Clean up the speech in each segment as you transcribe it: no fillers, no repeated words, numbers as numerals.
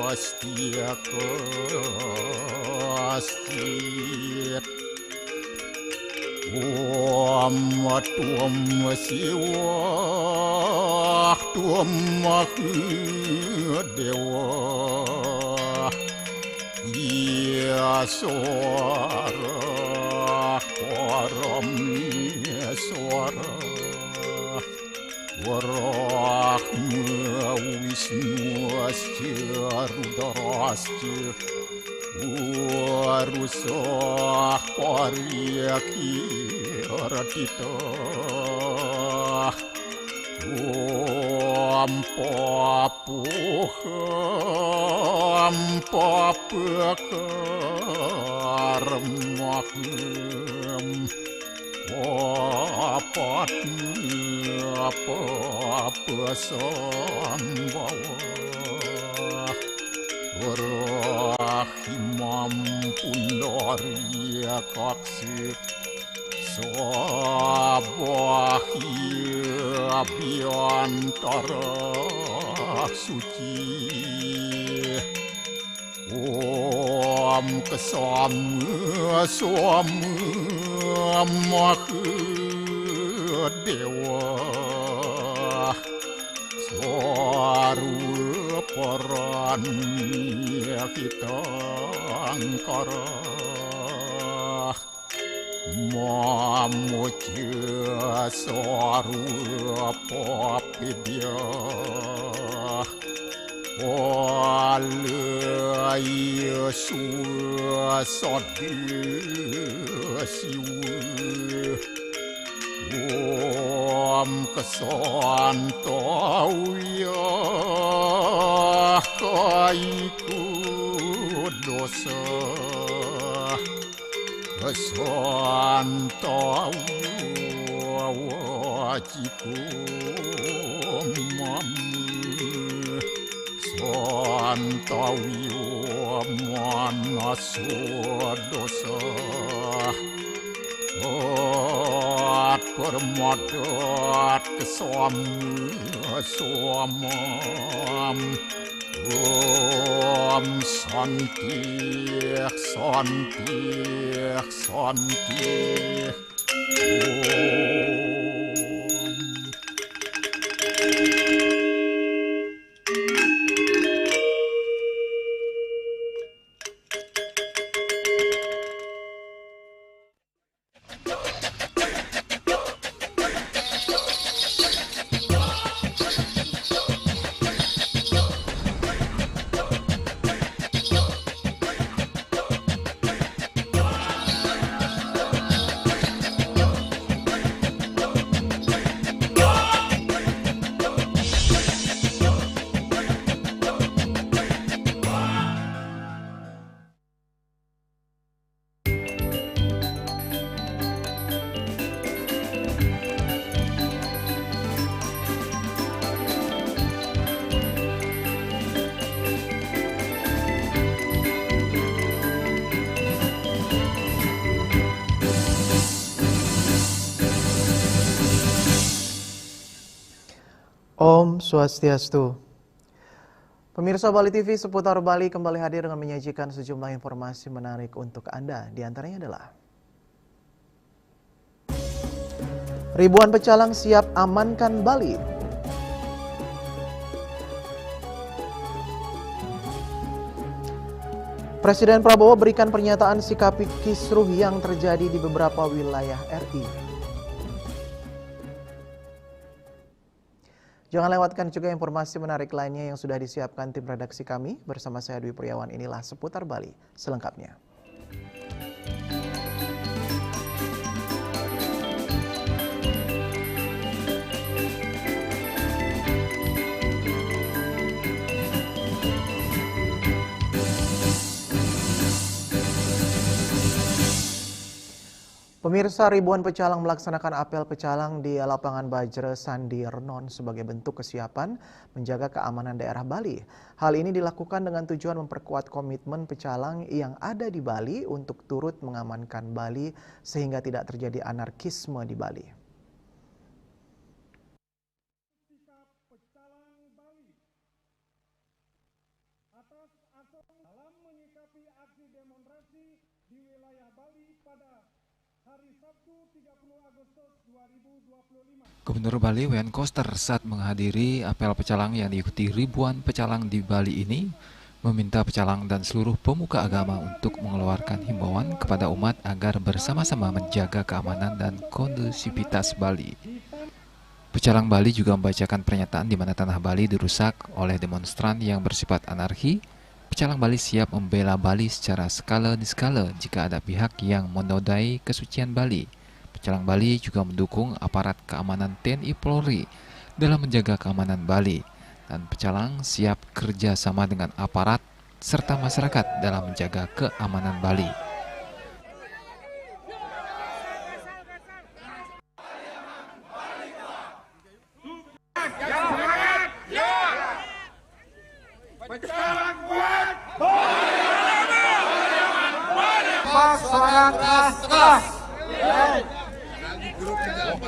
Ostia kastit tuam siwa tuam dewa ia suara param suara warahma wisnu asya rudrasya warusah paryaki ratita ampapuham apa sambawa rahimam pundaria kaksi sabahia biantara suci om kesama dewa Swaru parani kita angkara mamuja swaru papidya walaya suasadi siwa Om kesantauya kaiku dosa kesantauya wajiku mamu santauya manaswa dosa permodat kesamam om santi Om Swastiastu. Pemirsa Bali TV seputar Bali kembali hadir dengan menyajikan sejumlah informasi menarik untuk Anda. Di antaranya adalah ribuan pecalang siap amankan Bali. Presiden Prabowo berikan pernyataan sikapi kisruh yang terjadi di beberapa wilayah RI. Jangan lewatkan juga informasi menarik lainnya yang sudah disiapkan tim redaksi kami. Bersama saya Dwi Priawan, inilah Seputar Bali selengkapnya. Pemirsa, ribuan pecalang melaksanakan apel pecalang di lapangan Bajra Sandi Renon sebagai bentuk kesiapan menjaga keamanan daerah Bali. Hal ini dilakukan dengan tujuan memperkuat komitmen pecalang yang ada di Bali untuk turut mengamankan Bali sehingga tidak terjadi anarkisme di Bali. Dalam menyikapi aksi demonstrasi di wilayah Bali pada hari Sabtu 30 Agustus 2025. Gubernur Bali Wayan Koster saat menghadiri apel pecalang yang diikuti ribuan pecalang di Bali ini meminta pecalang dan seluruh pemuka agama untuk mengeluarkan himbauan kepada umat agar bersama-sama menjaga keamanan dan kondusivitas Bali. Pecalang Bali juga membacakan pernyataan di mana tanah Bali dirusak oleh demonstran yang bersifat anarki. Pecalang Bali siap membela Bali secara skala diskala jika ada pihak yang menodai kesucian Bali. Pecalang Bali juga mendukung aparat keamanan TNI Polri dalam menjaga keamanan Bali. Dan pecalang siap kerja sama dengan aparat serta masyarakat dalam menjaga keamanan Bali.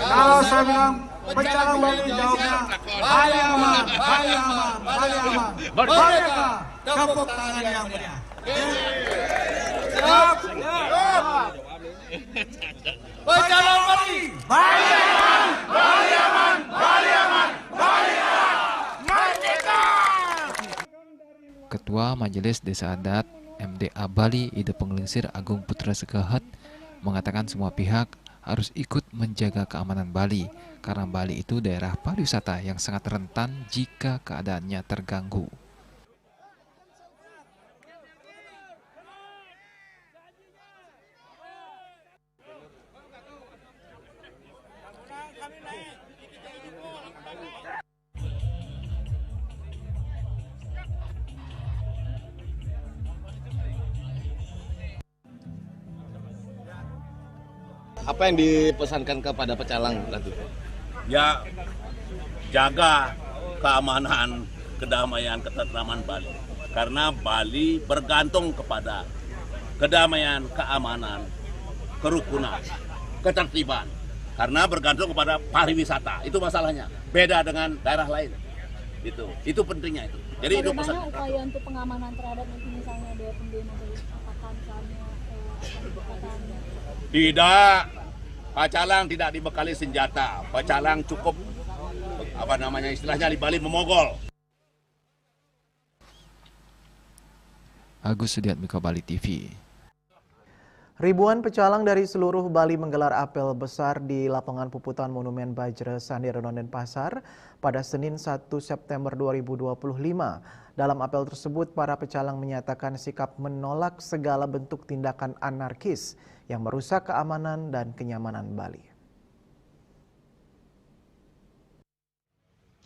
Kalau saya bilang pecalang Bali jawabnya Bali aman, Bali aman, Bali aman. Merdeka, tepuk tangan yang meriah. Siap. Pecalang Bali, Bali aman, Bali aman, Bali aman, Bali aman. Merdeka. Ketua Majelis Desa Adat MDA Bali Ide Penglingsir Agung Putra Sukahat mengatakan semua pihak harus ikut menjaga keamanan Bali karena Bali itu daerah pariwisata yang sangat rentan jika keadaannya terganggu. Apa yang dipesankan kepada pecalang nanti? Ya, jaga keamanan, kedamaian, ketentraman Bali. Karena Bali bergantung kepada kedamaian, keamanan, kerukunan, ketertiban. Karena bergantung kepada pariwisata. Itu masalahnya. Beda dengan daerah lain. Itu pentingnya itu. Jadi itu pesan. Bagaimana upaya untuk pengamanan terhadap misalnya ada pendemo apakah misalnya Tidak, pecalang tidak dibekali senjata. Pecalang cukup istilahnya di Bali memogol. Agus Sudiatmiko, Bali TV. Ribuan pecalang dari seluruh Bali menggelar apel besar di lapangan puputan Monumen Bajra Sandi Renon Denpasar pada Senin 1 September 2025. Dalam apel tersebut, para pecalang menyatakan sikap menolak segala bentuk tindakan anarkis yang merusak keamanan dan kenyamanan Bali.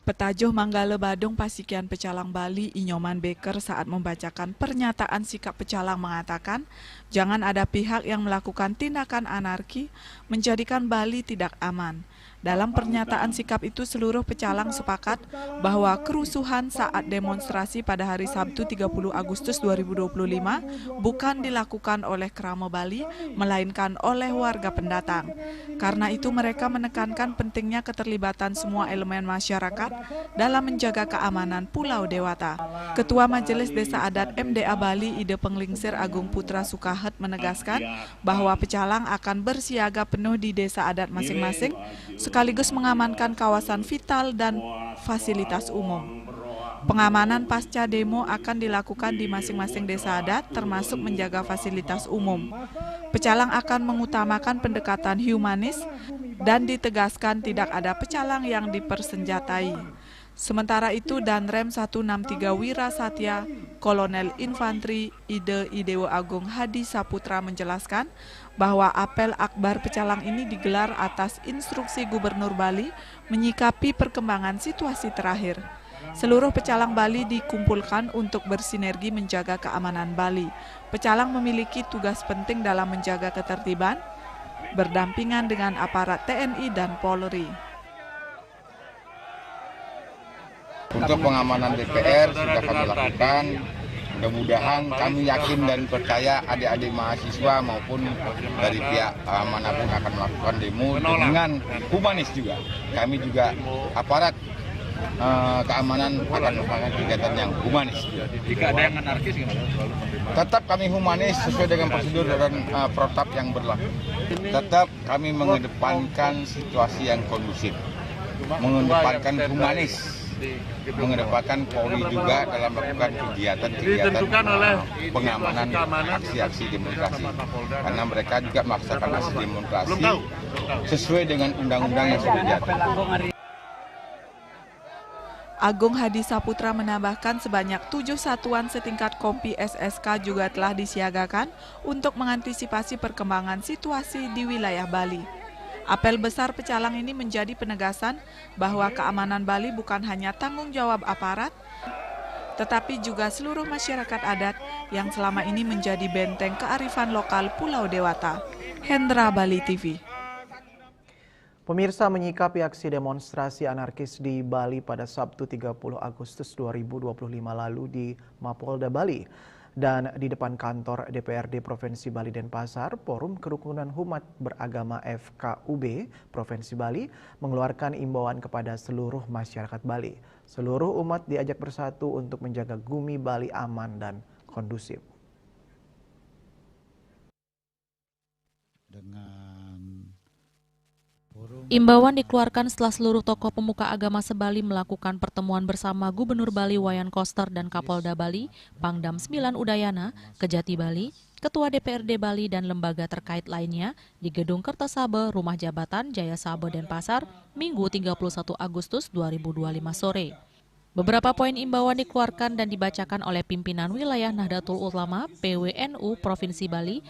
Petajuh Manggala Badung Pasikian Pecalang Bali Inyoman Baker saat membacakan pernyataan sikap pecalang mengatakan jangan ada pihak yang melakukan tindakan anarki menjadikan Bali tidak aman. Dalam pernyataan sikap itu seluruh pecalang sepakat bahwa kerusuhan saat demonstrasi pada hari Sabtu 30 Agustus 2025 bukan dilakukan oleh Krama Bali melainkan oleh warga pendatang. Karena itu mereka menekankan pentingnya keterlibatan semua elemen masyarakat dalam menjaga keamanan Pulau Dewata. Ketua Majelis Desa Adat MDA Bali Ide Penglingsir Agung Putra Sukahat menegaskan bahwa pecalang akan bersiaga penuh di desa adat masing-masing sekaligus mengamankan kawasan vital dan fasilitas umum. Pengamanan pasca demo akan dilakukan di masing-masing desa adat termasuk menjaga fasilitas umum. Pecalang akan mengutamakan pendekatan humanis dan ditegaskan tidak ada pecalang yang dipersenjatai. Sementara itu Danrem 163 Wira Satya, Kolonel Infantri Ide Idewo Agung Hadi Saputra menjelaskan bahwa apel akbar pecalang ini digelar atas instruksi Gubernur Bali menyikapi perkembangan situasi terakhir. Seluruh pecalang Bali dikumpulkan untuk bersinergi menjaga keamanan Bali. Pecalang memiliki tugas penting dalam menjaga ketertiban, berdampingan dengan aparat TNI dan Polri. Untuk pengamanan DPR sudah kami lakukan. Mudah-mudahan kami yakin dan percaya adik-adik mahasiswa maupun dari pihak manapun akan melakukan demo dengan humanis juga. Kami juga aparat keamanan akan melakukan kegiatan yang humanis. Jika ada yang anarkis gimana? Tetap kami humanis sesuai dengan prosedur dan protap yang berlaku. Tetap kami mengedepankan situasi yang kondusif, mengedepankan humanis, mengedepankan Polri juga dalam melakukan kegiatan-kegiatan pengamanan aksi-aksi demonstrasi. Karena mereka juga melaksanakan aksi demonstrasi sesuai dengan undang-undang yang sudah diatur. Agung Hadi Saputra menambahkan sebanyak 7 satuan setingkat Kompi SSK juga telah disiagakan untuk mengantisipasi perkembangan situasi di wilayah Bali. Apel besar pecalang ini menjadi penegasan bahwa keamanan Bali bukan hanya tanggung jawab aparat, tetapi juga seluruh masyarakat adat yang selama ini menjadi benteng kearifan lokal Pulau Dewata. Hendra, Bali TV. Pemirsa, menyikapi aksi demonstrasi anarkis di Bali pada Sabtu 30 Agustus 2025 lalu di Mapolda Bali dan di depan kantor DPRD Provinsi Bali Denpasar, Forum Kerukunan Umat Beragama FKUB Provinsi Bali mengeluarkan imbauan kepada seluruh masyarakat Bali. Seluruh umat diajak bersatu untuk menjaga Gumi Bali aman dan kondusif. Imbauan dikeluarkan setelah seluruh tokoh pemuka agama se-Bali melakukan pertemuan bersama Gubernur Bali Wayan Koster dan Kapolda Bali, Pangdam 9 Udayana, Kejati Bali, Ketua DPRD Bali dan lembaga terkait lainnya di Gedung Kertasabe, Rumah Jabatan Jaya Sabe Denpasar, Minggu 31 Agustus 2025 sore. Beberapa poin imbauan dikeluarkan dan dibacakan oleh pimpinan wilayah Nahdlatul Ulama PWNU Provinsi Bali,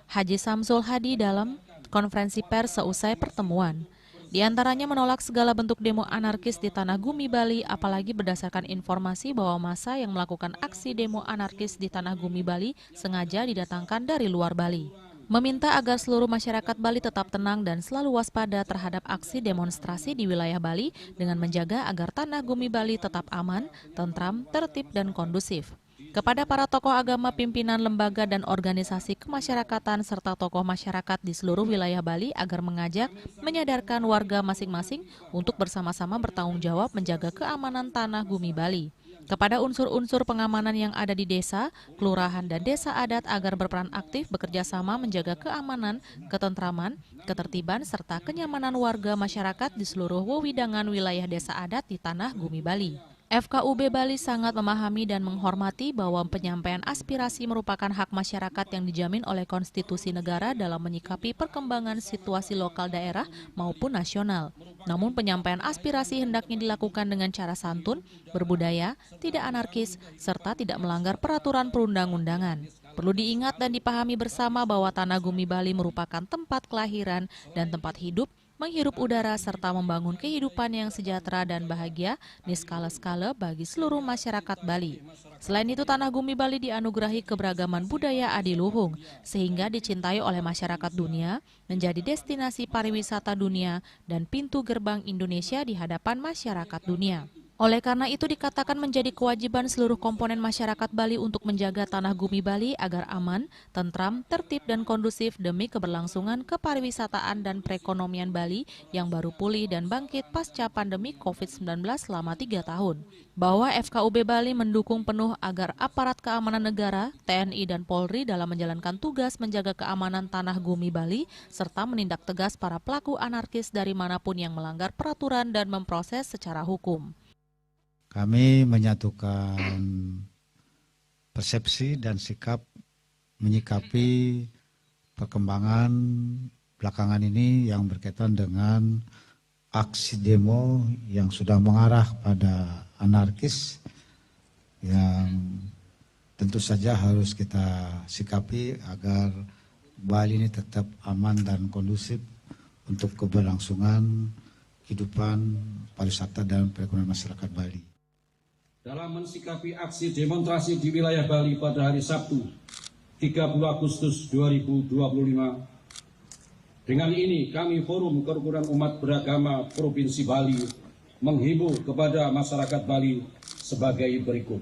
Haji Samsul Hadi dalam konferensi pers seusai pertemuan. Di antaranya menolak segala bentuk demo anarkis di tanah Gumi Bali, apalagi berdasarkan informasi bahwa massa yang melakukan aksi demo anarkis di tanah Gumi Bali sengaja didatangkan dari luar Bali. Meminta agar seluruh masyarakat Bali tetap tenang dan selalu waspada terhadap aksi demonstrasi di wilayah Bali dengan menjaga agar tanah Gumi Bali tetap aman, tentram, tertib, dan kondusif. Kepada para tokoh agama, pimpinan lembaga dan organisasi kemasyarakatan serta tokoh masyarakat di seluruh wilayah Bali agar mengajak, menyadarkan warga masing-masing untuk bersama-sama bertanggung jawab menjaga keamanan tanah Gumi Bali. Kepada unsur-unsur pengamanan yang ada di desa, kelurahan, dan desa adat agar berperan aktif bekerja sama menjaga keamanan, ketentraman, ketertiban, serta kenyamanan warga masyarakat di seluruh wewidangan wilayah desa adat di tanah Gumi Bali. FKUB Bali sangat memahami dan menghormati bahwa penyampaian aspirasi merupakan hak masyarakat yang dijamin oleh konstitusi negara dalam menyikapi perkembangan situasi lokal daerah maupun nasional. Namun penyampaian aspirasi hendaknya dilakukan dengan cara santun, berbudaya, tidak anarkis, serta tidak melanggar peraturan perundang-undangan. Perlu diingat dan dipahami bersama bahwa tanah Gumi Bali merupakan tempat kelahiran dan tempat hidup, menghirup udara serta membangun kehidupan yang sejahtera dan bahagia di skala-skala bagi seluruh masyarakat Bali. Selain itu, tanah Gumi Bali dianugerahi keberagaman budaya adiluhung sehingga dicintai oleh masyarakat dunia, menjadi destinasi pariwisata dunia dan pintu gerbang Indonesia di hadapan masyarakat dunia. Oleh karena itu dikatakan menjadi kewajiban seluruh komponen masyarakat Bali untuk menjaga tanah Gumi Bali agar aman, tentram, tertib, dan kondusif demi keberlangsungan kepariwisataan dan perekonomian Bali yang baru pulih dan bangkit pasca pandemi COVID-19 selama 3 tahun. Bahwa FKUB Bali mendukung penuh agar aparat keamanan negara, TNI dan Polri dalam menjalankan tugas menjaga keamanan tanah Gumi Bali serta menindak tegas para pelaku anarkis dari manapun yang melanggar peraturan dan memproses secara hukum. Kami menyatukan persepsi dan sikap menyikapi perkembangan belakangan ini yang berkaitan dengan aksi demo yang sudah mengarah pada anarkis yang tentu saja harus kita sikapi agar Bali ini tetap aman dan kondusif untuk keberlangsungan kehidupan pariwisata dan perekonomian masyarakat Bali. Dalam mensikapi aksi demonstrasi di wilayah Bali pada hari Sabtu 30 Agustus 2025. Dengan ini kami Forum Kerukunan Umat Beragama Provinsi Bali menghimbau kepada masyarakat Bali sebagai berikut.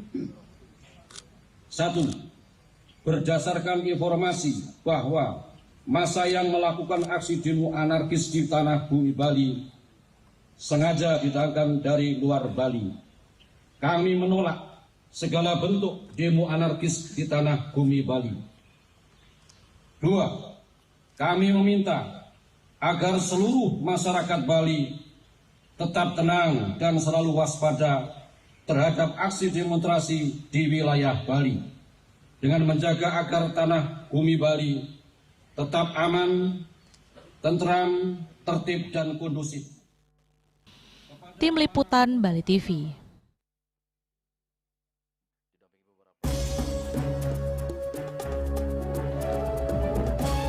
1. Berdasarkan informasi bahwa massa yang melakukan aksi demo anarkis di tanah Bumi Bali sengaja didatangkan dari luar Bali. Kami menolak segala bentuk demo anarkis di tanah bumi Bali. 2. Kami meminta agar seluruh masyarakat Bali tetap tenang dan selalu waspada terhadap aksi demonstrasi di wilayah Bali dengan menjaga agar tanah bumi Bali tetap aman, tentram, tertib, dan kondusif. Tim Liputan Bali TV.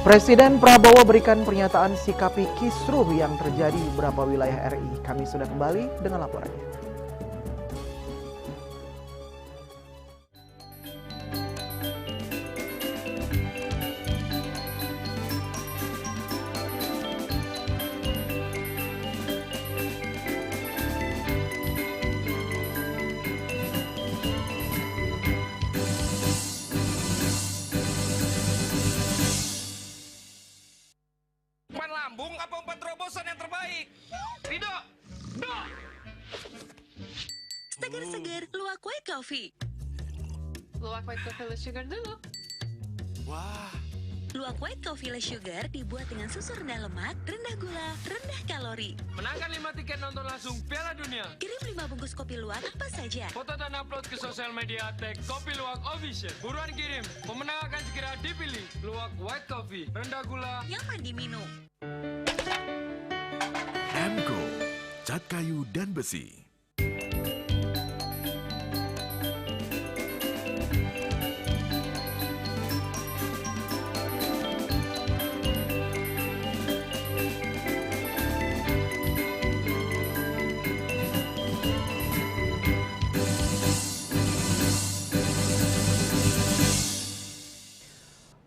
Presiden Prabowo berikan pernyataan sikapi kisruh yang terjadi di beberapa wilayah RI. Kami sudah kembali dengan laporannya. Lambung apa umpan terobosan yang terbaik? Rido! Do! Seger-seger, luwak white coffee. Luwak white coffee less sugar dulu. Wah. Luwak white coffee less sugar dibuat dengan susu rendah lemak, rendah gula, rendah kalori. Menangkan 5 tiket nonton langsung Piala Dunia. Kirim 5 bungkus kopi luwak apa saja. Foto dan upload ke sosial media tag Kopi Luwak Official. Buruan kirim, pemenang akan segera dipilih. Luwak white coffee, rendah gula, nyaman diminum. Emco, cat kayu dan besi.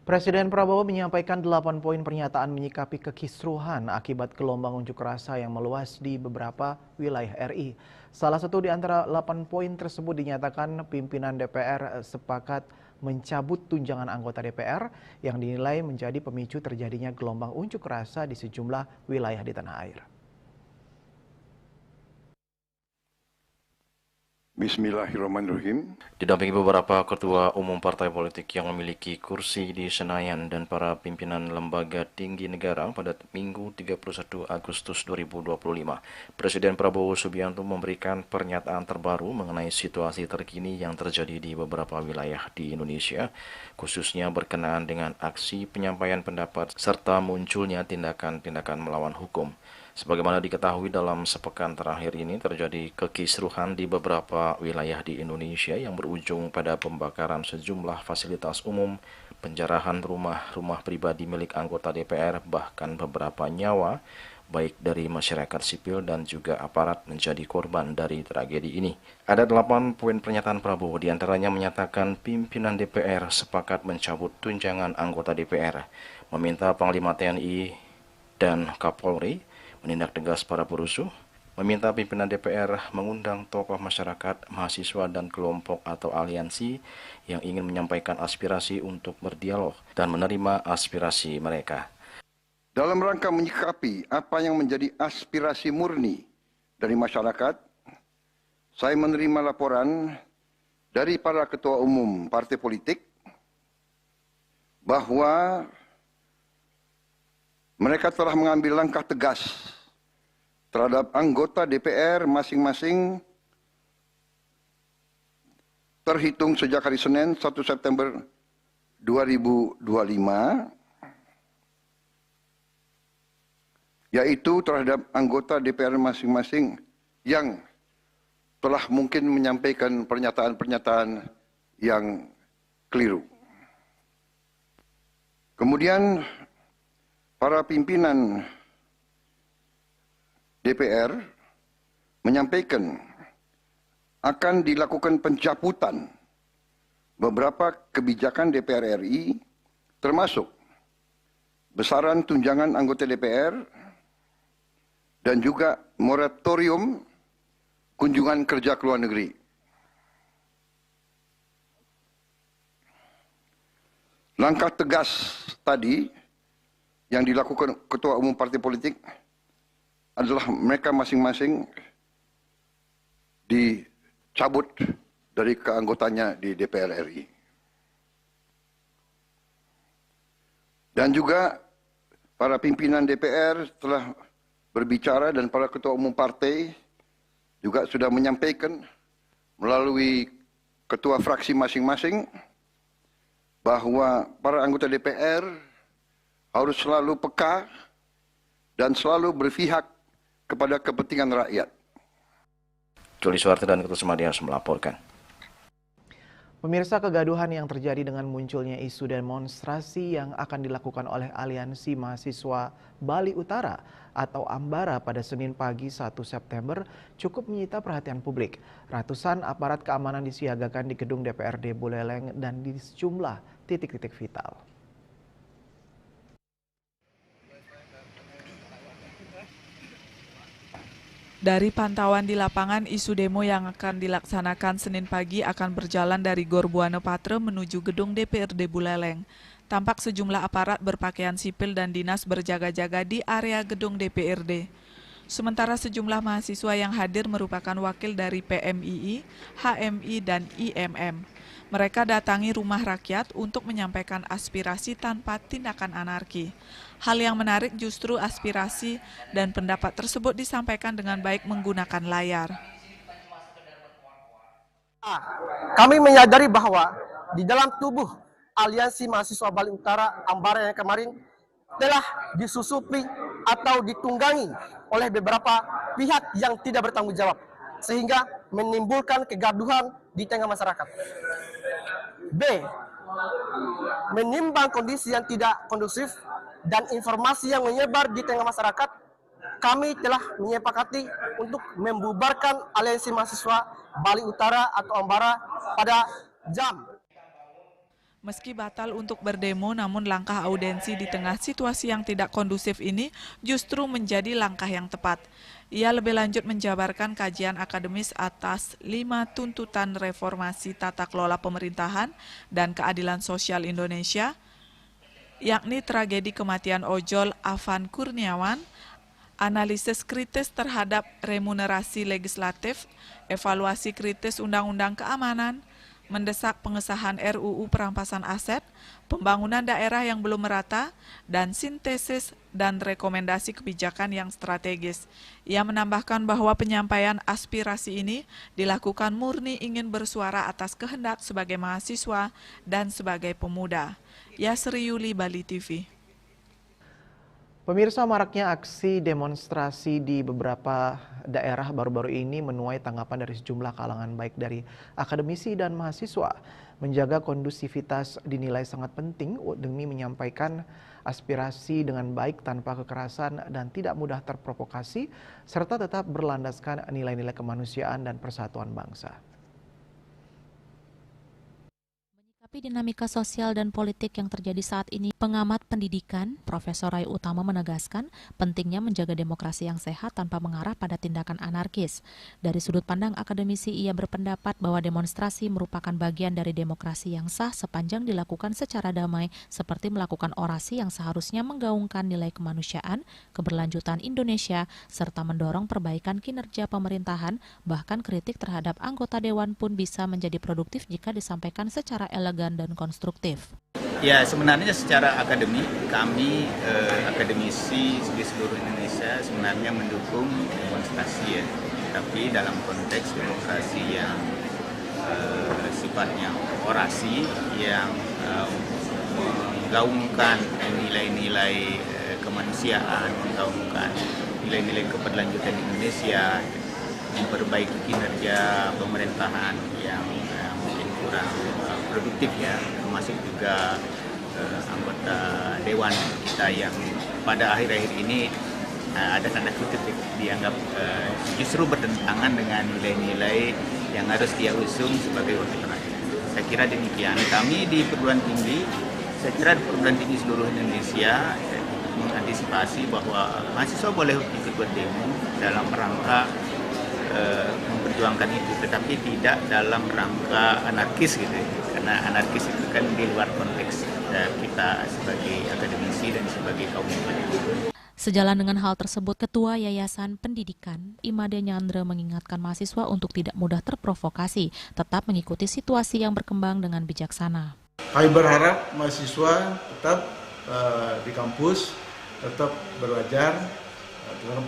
Presiden Prabowo menyampaikan 8 poin pernyataan menyikapi kekisruhan akibat gelombang unjuk rasa yang meluas di beberapa wilayah RI. Salah satu di antara 8 poin tersebut dinyatakan pimpinan DPR sepakat mencabut tunjangan anggota DPR yang dinilai menjadi pemicu terjadinya gelombang unjuk rasa di sejumlah wilayah di tanah air. Bismillahirrahmanirrahim. Didampingi beberapa ketua umum partai politik yang memiliki kursi di Senayan dan para pimpinan lembaga tinggi negara pada Minggu 31 Agustus 2025, Presiden Prabowo Subianto memberikan pernyataan terbaru mengenai situasi terkini yang terjadi di beberapa wilayah di Indonesia, khususnya berkenaan dengan aksi penyampaian pendapat serta munculnya tindakan-tindakan melawan hukum. Sebagaimana diketahui dalam sepekan terakhir ini terjadi kekisruhan di beberapa wilayah di Indonesia yang berujung pada pembakaran sejumlah fasilitas umum, penjarahan rumah-rumah pribadi milik anggota DPR, bahkan beberapa nyawa, baik dari masyarakat sipil dan juga aparat menjadi korban dari tragedi ini. Ada 8 poin pernyataan Prabowo, diantaranya menyatakan pimpinan DPR sepakat mencabut tunjangan anggota DPR, meminta Panglima TNI dan Kapolri menindak tegas para perusuh, meminta pimpinan DPR mengundang tokoh masyarakat, mahasiswa, dan kelompok atau aliansi yang ingin menyampaikan aspirasi untuk berdialog dan menerima aspirasi mereka. Dalam rangka menyikapi apa yang menjadi aspirasi murni dari masyarakat, saya menerima laporan dari para ketua umum partai politik bahwa mereka telah mengambil langkah tegas terhadap anggota DPR masing-masing terhitung sejak hari Senin 1 September 2025, yaitu terhadap anggota DPR masing-masing yang telah mungkin menyampaikan pernyataan-pernyataan yang keliru. Kemudian para pimpinan DPR menyampaikan akan dilakukan pencabutan beberapa kebijakan DPR RI, termasuk besaran tunjangan anggota DPR dan juga moratorium kunjungan kerja ke luar negeri. Langkah tegas tadi yang dilakukan ketua umum partai politik adalah mereka masing-masing dicabut dari keanggotanya di DPR RI. Dan juga para pimpinan DPR telah berbicara dan para ketua umum partai juga sudah menyampaikan melalui ketua fraksi masing-masing bahwa para anggota DPR harus selalu peka dan selalu berpihak kepada kepentingan rakyat. Juli Suwarti dan Ketut Sumadias melaporkan. Pemirsa, kegaduhan yang terjadi dengan munculnya isu demonstrasi yang akan dilakukan oleh Aliansi Mahasiswa Bali Utara atau Ambara pada Senin pagi 1 September cukup menyita perhatian publik. Ratusan aparat keamanan disiagakan di gedung DPRD Buleleng dan di sejumlah titik-titik vital. Dari pantauan di lapangan, isu demo yang akan dilaksanakan Senin pagi akan berjalan dari Gor Buana Patra menuju gedung DPRD Buleleng. Tampak sejumlah aparat berpakaian sipil dan dinas berjaga-jaga di area gedung DPRD. Sementara sejumlah mahasiswa yang hadir merupakan wakil dari PMII, HMI, dan IMM. Mereka datangi rumah rakyat untuk menyampaikan aspirasi tanpa tindakan anarki. Hal yang menarik justru aspirasi dan pendapat tersebut disampaikan dengan baik menggunakan layar. Kami menyadari bahwa di dalam tubuh Aliansi Mahasiswa Bali Utara Ambara yang kemarin telah disusupi atau ditunggangi oleh beberapa pihak yang tidak bertanggung jawab, sehingga menimbulkan kegaduhan di tengah masyarakat. B. Menimbang kondisi yang tidak kondusif dan informasi yang menyebar di tengah masyarakat, kami telah menyepakati untuk membubarkan Aliansi Mahasiswa Bali Utara atau Ambara pada jam. Meski batal untuk berdemo, namun langkah audensi di tengah situasi yang tidak kondusif ini justru menjadi langkah yang tepat. Ia lebih lanjut menjabarkan kajian akademis atas 5 tuntutan reformasi tata kelola pemerintahan dan keadilan sosial Indonesia, yakni tragedi kematian ojol Afan Kurniawan, analisis kritis terhadap remunerasi legislatif, evaluasi kritis Undang-Undang Keamanan, mendesak pengesahan RUU perampasan aset, pembangunan daerah yang belum merata, dan sintesis dan rekomendasi kebijakan yang strategis. Ia menambahkan bahwa penyampaian aspirasi ini dilakukan murni ingin bersuara atas kehendak sebagai mahasiswa dan sebagai pemuda. Yasri Yuli, Bali TV. Pemirsa, maraknya aksi demonstrasi di beberapa daerah baru-baru ini menuai tanggapan dari sejumlah kalangan baik dari akademisi dan mahasiswa. Menjaga kondusivitas dinilai sangat penting demi menyampaikan aspirasi dengan baik tanpa kekerasan dan tidak mudah terprovokasi, serta tetap berlandaskan nilai-nilai kemanusiaan dan persatuan bangsa. Tapi dinamika sosial dan politik yang terjadi saat ini, pengamat pendidikan Profesor Rai Utama menegaskan pentingnya menjaga demokrasi yang sehat tanpa mengarah pada tindakan anarkis. Dari sudut pandang akademisi, ia berpendapat bahwa demonstrasi merupakan bagian dari demokrasi yang sah sepanjang dilakukan secara damai, seperti melakukan orasi yang seharusnya menggaungkan nilai kemanusiaan, keberlanjutan Indonesia, serta mendorong perbaikan kinerja pemerintahan. Bahkan kritik terhadap anggota dewan pun bisa menjadi produktif jika disampaikan secara elegan dan konstruktif. Ya, sebenarnya secara akademik, kami akademisi di seluruh Indonesia sebenarnya mendukung demonstrasi ya. Tapi dalam konteks demokrasi yang sifatnya orasi, yang menggaungkan nilai-nilai kemanusiaan, menggaungkan nilai-nilai keberlanjutan Indonesia, memperbaiki kinerja pemerintahan yang mungkin kurang produktif ya, termasuk juga anggota dewan kita yang pada akhir-akhir ini ada tanda kutip dianggap justru bertentangan dengan nilai-nilai yang harus dia usung sebagai wakil rakyat. Saya kira demikian. Kami di perguruan tinggi, saya kira di perguruan tinggi seluruh Indonesia mengantisipasi bahwa mahasiswa boleh ikut berdemo dalam rangka memperjuangkan itu, tetapi tidak dalam rangka anarkis gitu, karena anarkis itu kan di luar konteks kita sebagai akademisi dan sebagai kaum muda. Sejalan dengan hal tersebut, Ketua Yayasan Pendidikan Imade Nyandra mengingatkan mahasiswa untuk tidak mudah terprovokasi, tetap mengikuti situasi yang berkembang dengan bijaksana. Kami berharap mahasiswa tetap di kampus, tetap belajar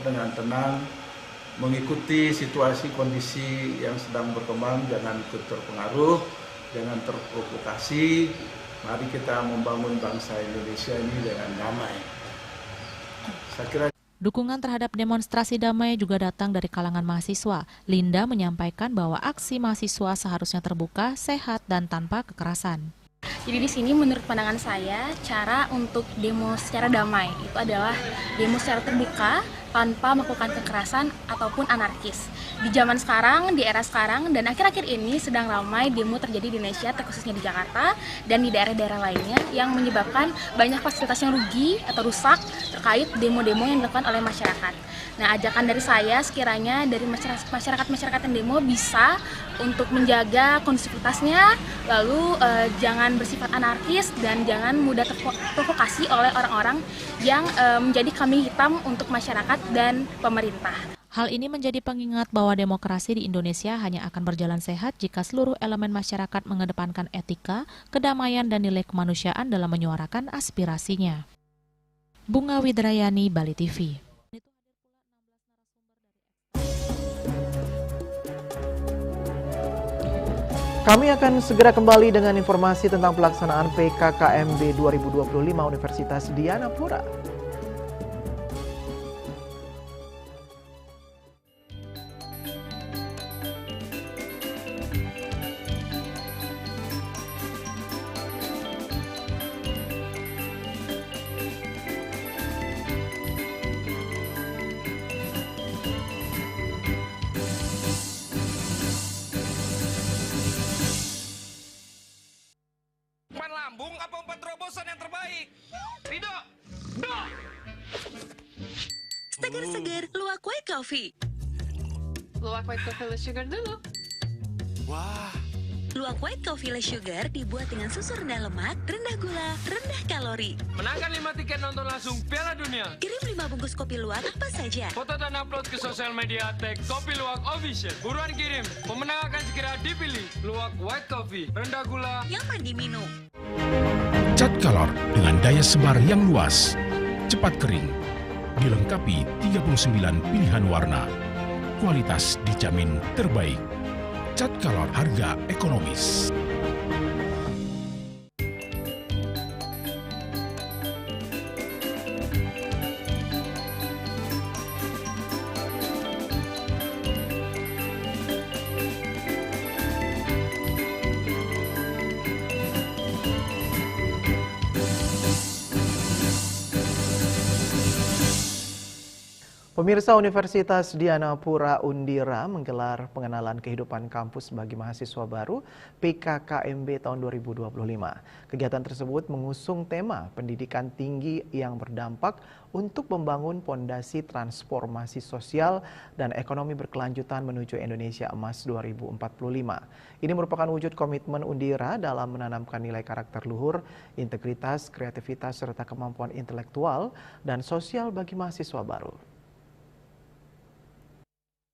dengan tenang, mengikuti situasi kondisi yang sedang berkembang, jangan ikut terpengaruh, jangan terprovokasi. Mari kita membangun bangsa Indonesia ini dengan damai. Dukungan terhadap demonstrasi damai juga datang dari kalangan mahasiswa. Linda menyampaikan bahwa aksi mahasiswa seharusnya terbuka, sehat, dan tanpa kekerasan. Jadi di sini menurut pandangan saya, cara untuk demo secara damai itu adalah demo secara terbuka, tanpa melakukan kekerasan ataupun anarkis. Di zaman sekarang, di era sekarang, dan akhir-akhir ini sedang ramai demo terjadi di Indonesia, terkhususnya di Jakarta dan di daerah-daerah lainnya yang menyebabkan banyak fasilitas yang rugi atau rusak terkait demo-demo yang dilakukan oleh masyarakat. Nah, ajakan dari saya sekiranya dari masyarakat yang demo bisa untuk menjaga kondusivitasnya, lalu jangan bersifat anarkis dan jangan mudah terprovokasi oleh orang-orang yang menjadi kambing hitam untuk masyarakat dan pemerintah. Hal ini menjadi pengingat bahwa demokrasi di Indonesia hanya akan berjalan sehat jika seluruh elemen masyarakat mengedepankan etika, kedamaian, dan nilai kemanusiaan dalam menyuarakan aspirasinya. Bunga Widrayani, Bali TV. Kami akan segera kembali dengan informasi tentang pelaksanaan PKKMB 2025 Universitas Dianapura. Lambung apa 4 terobosan yang terbaik? Rido! Segar-segar luwak white coffee. Luwak white coffee less sugar dulu. Wah. Luwak white coffee less sugar dibuat dengan susu rendah lemak, rendah gula, rendah kalori. Menangkan 5 tiket nonton langsung Piala Dunia. Kirim 5 bungkus kopi luwak apa saja. Foto dan upload ke sosial media tag Kopi Luwak Official. Buruan kirim, pemenang akan segera dipilih. Luwak white coffee, rendah gula, nyaman diminum. Cat Color dengan daya sebar yang luas, cepat kering, dilengkapi 39 pilihan warna. Kualitas dijamin terbaik. Cat Color harga ekonomis. Pemirsa, Universitas Dianapura Undira menggelar pengenalan kehidupan kampus bagi mahasiswa baru PKKMB tahun 2025. Kegiatan tersebut mengusung tema pendidikan tinggi yang berdampak untuk membangun pondasi transformasi sosial dan ekonomi berkelanjutan menuju Indonesia Emas 2045. Ini merupakan wujud komitmen Undira dalam menanamkan nilai karakter luhur, integritas, kreativitas, serta kemampuan intelektual dan sosial bagi mahasiswa baru.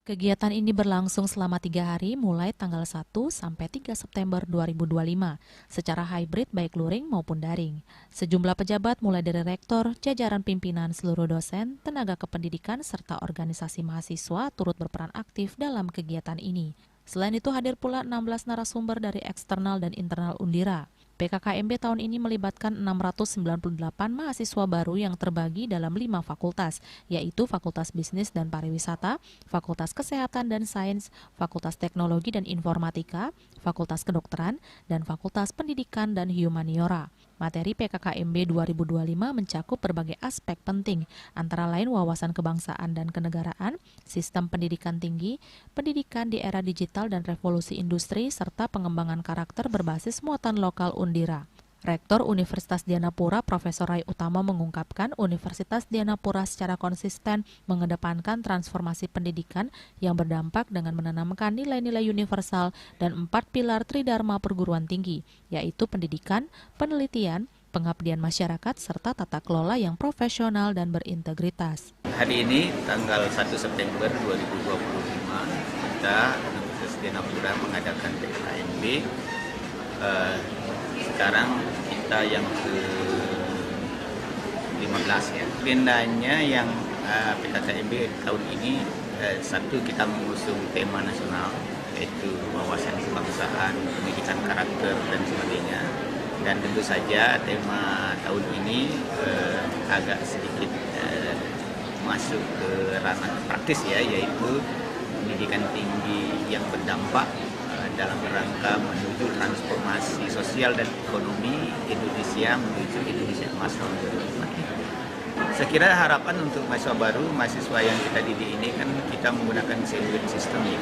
Kegiatan ini berlangsung selama 3 hari mulai tanggal 1 sampai 3 September 2025 secara hybrid baik luring maupun daring. Sejumlah pejabat mulai dari rektor, jajaran pimpinan, seluruh dosen, tenaga kependidikan, serta organisasi mahasiswa turut berperan aktif dalam kegiatan ini. Selain itu hadir pula 16 narasumber dari eksternal dan internal Undira. PKKMB tahun ini melibatkan 698 mahasiswa baru yang terbagi dalam 5 fakultas, yaitu Fakultas Bisnis dan Pariwisata, Fakultas Kesehatan dan Sains, Fakultas Teknologi dan Informatika, Fakultas Kedokteran, dan Fakultas Pendidikan dan Humaniora. Materi PKKMB 2025 mencakup berbagai aspek penting, antara lain wawasan kebangsaan dan kenegaraan, sistem pendidikan tinggi, pendidikan di era digital dan revolusi industri, serta pengembangan karakter berbasis muatan lokal Undira. Rektor Universitas Dianapura Profesor Rai Utama mengungkapkan Universitas Dianapura secara konsisten mengedepankan transformasi pendidikan yang berdampak dengan menanamkan nilai-nilai universal dan 4 pilar tridharma perguruan tinggi, yaitu pendidikan, penelitian, pengabdian masyarakat, serta tata kelola yang profesional dan berintegritas. Hari ini tanggal 1 September 2025 kita Universitas Dianapura mengadakan PKKMB. Sekarang kita yang ke-15 ya. Agendanya yang PKKMB tahun ini satu, kita mengusung tema nasional yaitu wawasan kebangsaan, pendidikan karakter dan sebagainya. Dan tentu saja tema tahun ini agak sedikit masuk ke ranah praktis ya, yaitu pendidikan tinggi yang berdampak dalam rangka menuju transformasi sosial dan ekonomi Indonesia menuju Indonesia Emas tahun 2045. Saya kira harapan untuk mahasiswa baru, mahasiswa yang kita didik ini kan kita menggunakan sandwich system ya,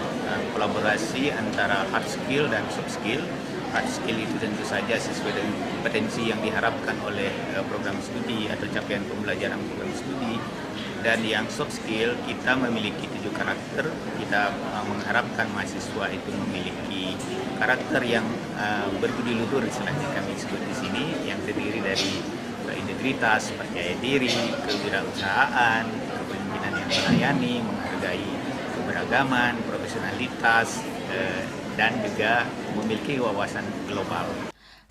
kolaborasi antara hard skill dan soft skill. Hard skill itu tentu saja sesuai dengan kompetensi yang diharapkan oleh program studi atau capaian pembelajaran program studi. Dan yang soft skill, kita memiliki 7 karakter. Kita mengharapkan mahasiswa itu memiliki karakter yang berbudi luhur, istilahnya kami sebut di sini, yang terdiri dari integritas, percaya diri, kewirausahaan, kepemimpinan yang melayani, menghargai keberagaman, profesionalitas, dan juga memiliki wawasan global.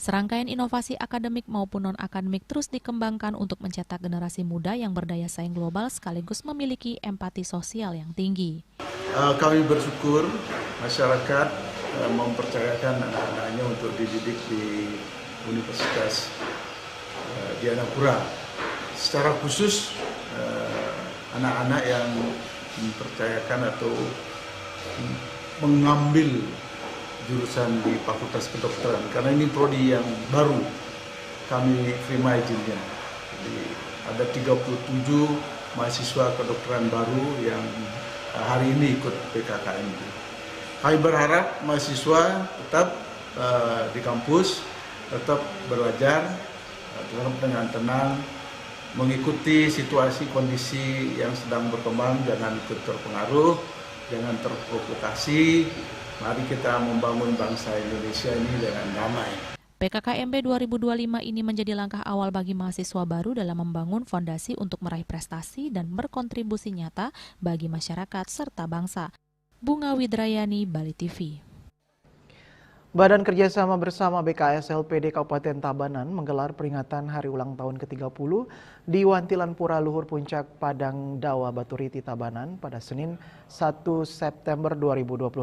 Serangkaian inovasi akademik maupun non-akademik terus dikembangkan untuk mencetak generasi muda yang berdaya saing global sekaligus memiliki empati sosial yang tinggi. Kami bersyukur masyarakat mempercayakan anak-anaknya untuk dididik di Universitas Dianapura. Secara khusus anak-anak yang mempercayakan atau mengambil jurusan di Fakultas Kedokteran, karena ini prodi yang baru kami terima izinnya. Jadi ada 37 mahasiswa kedokteran baru yang hari ini ikut PKKMB. Kami berharap mahasiswa tetap di kampus, tetap belajar dengan tenang, mengikuti situasi kondisi yang sedang berkembang, jangan ikut terpengaruh, jangan terprovokasi. Mari kita membangun bangsa Indonesia ini dengan damai. PKKMB 2025 ini menjadi langkah awal bagi mahasiswa baru dalam membangun fondasi untuk meraih prestasi dan berkontribusi nyata bagi masyarakat serta bangsa. Bunga Widrayani, Bali TV. Badan Kerjasama Bersama BKS LPD Kabupaten Tabanan menggelar peringatan Hari Ulang Tahun ke-30 di Wantilan Pura Luhur Puncak Padang Dawa Baturiti Tabanan pada Senin 1 September 2025.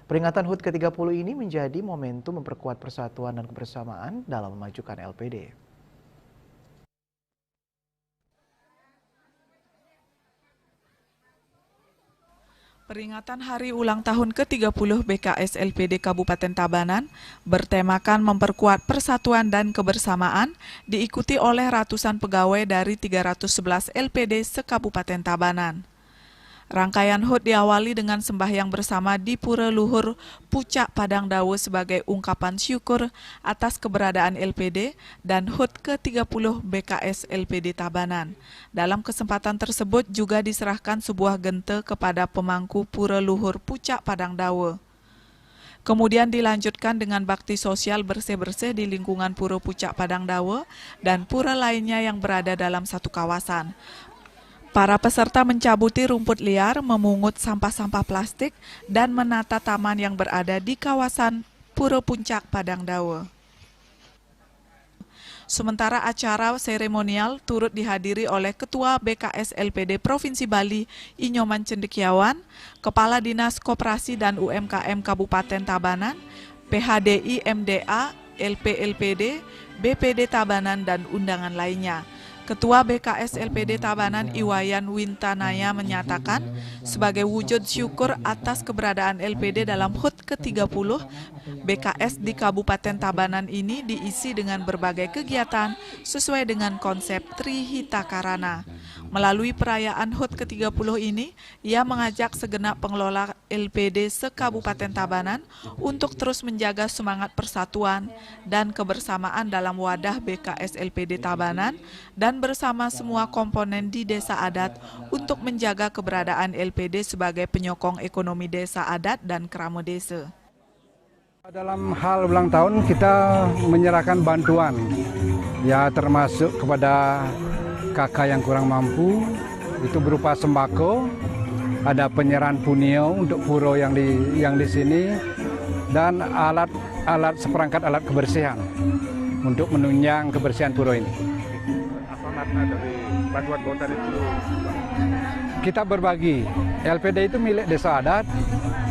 Peringatan HUT ke-30 ini menjadi momentum memperkuat persatuan dan kebersamaan dalam memajukan LPD. Peringatan Hari Ulang Tahun ke-30 BKS LPD Kabupaten Tabanan bertemakan memperkuat persatuan dan kebersamaan, diikuti oleh ratusan pegawai dari 311 LPD se-Kabupaten Tabanan. Rangkaian HUT diawali dengan sembahyang bersama di Pura Luhur Pucak Padang Dawa sebagai ungkapan syukur atas keberadaan LPD dan HUT ke-30 BKS LPD Tabanan. Dalam kesempatan tersebut juga diserahkan sebuah gente kepada pemangku Pura Luhur Pucak Padang Dawa. Kemudian dilanjutkan dengan bakti sosial bersih-bersih di lingkungan Pura Pucak Padang Dawa dan pura lainnya yang berada dalam satu kawasan. Para peserta mencabuti rumput liar, memungut sampah-sampah plastik, dan menata taman yang berada di kawasan Pura Puncak Padang Dawa. Sementara acara seremonial turut dihadiri oleh Ketua BKS LPD Provinsi Bali, Inyoman Cendekiawan, Kepala Dinas Koperasi dan UMKM Kabupaten Tabanan, PHDI MDA, LPLPD, BPD Tabanan, dan undangan lainnya. Ketua BKS LPD Tabanan Iwayan Wintanaya menyatakan sebagai wujud syukur atas keberadaan LPD dalam HUT ke-30, BKS di Kabupaten Tabanan ini diisi dengan berbagai kegiatan sesuai dengan konsep Trihita Karana. Melalui perayaan HUT ke-30 ini, ia mengajak segenap pengelola LPD se-Kabupaten Tabanan untuk terus menjaga semangat persatuan dan kebersamaan dalam wadah BKS LPD Tabanan dan bersama semua komponen di desa adat untuk menjaga keberadaan LPD sebagai penyokong ekonomi desa adat dan krama desa. Dalam hal ulang tahun kita menyerahkan bantuan ya termasuk kepada kakak yang kurang mampu, itu berupa sembako, ada penyerahan punio untuk puro yang di sini, dan seperangkat alat kebersihan untuk menunjang kebersihan puro ini. Apa makna dari bantuan kota itu? Kita berbagi. LPD itu milik desa adat.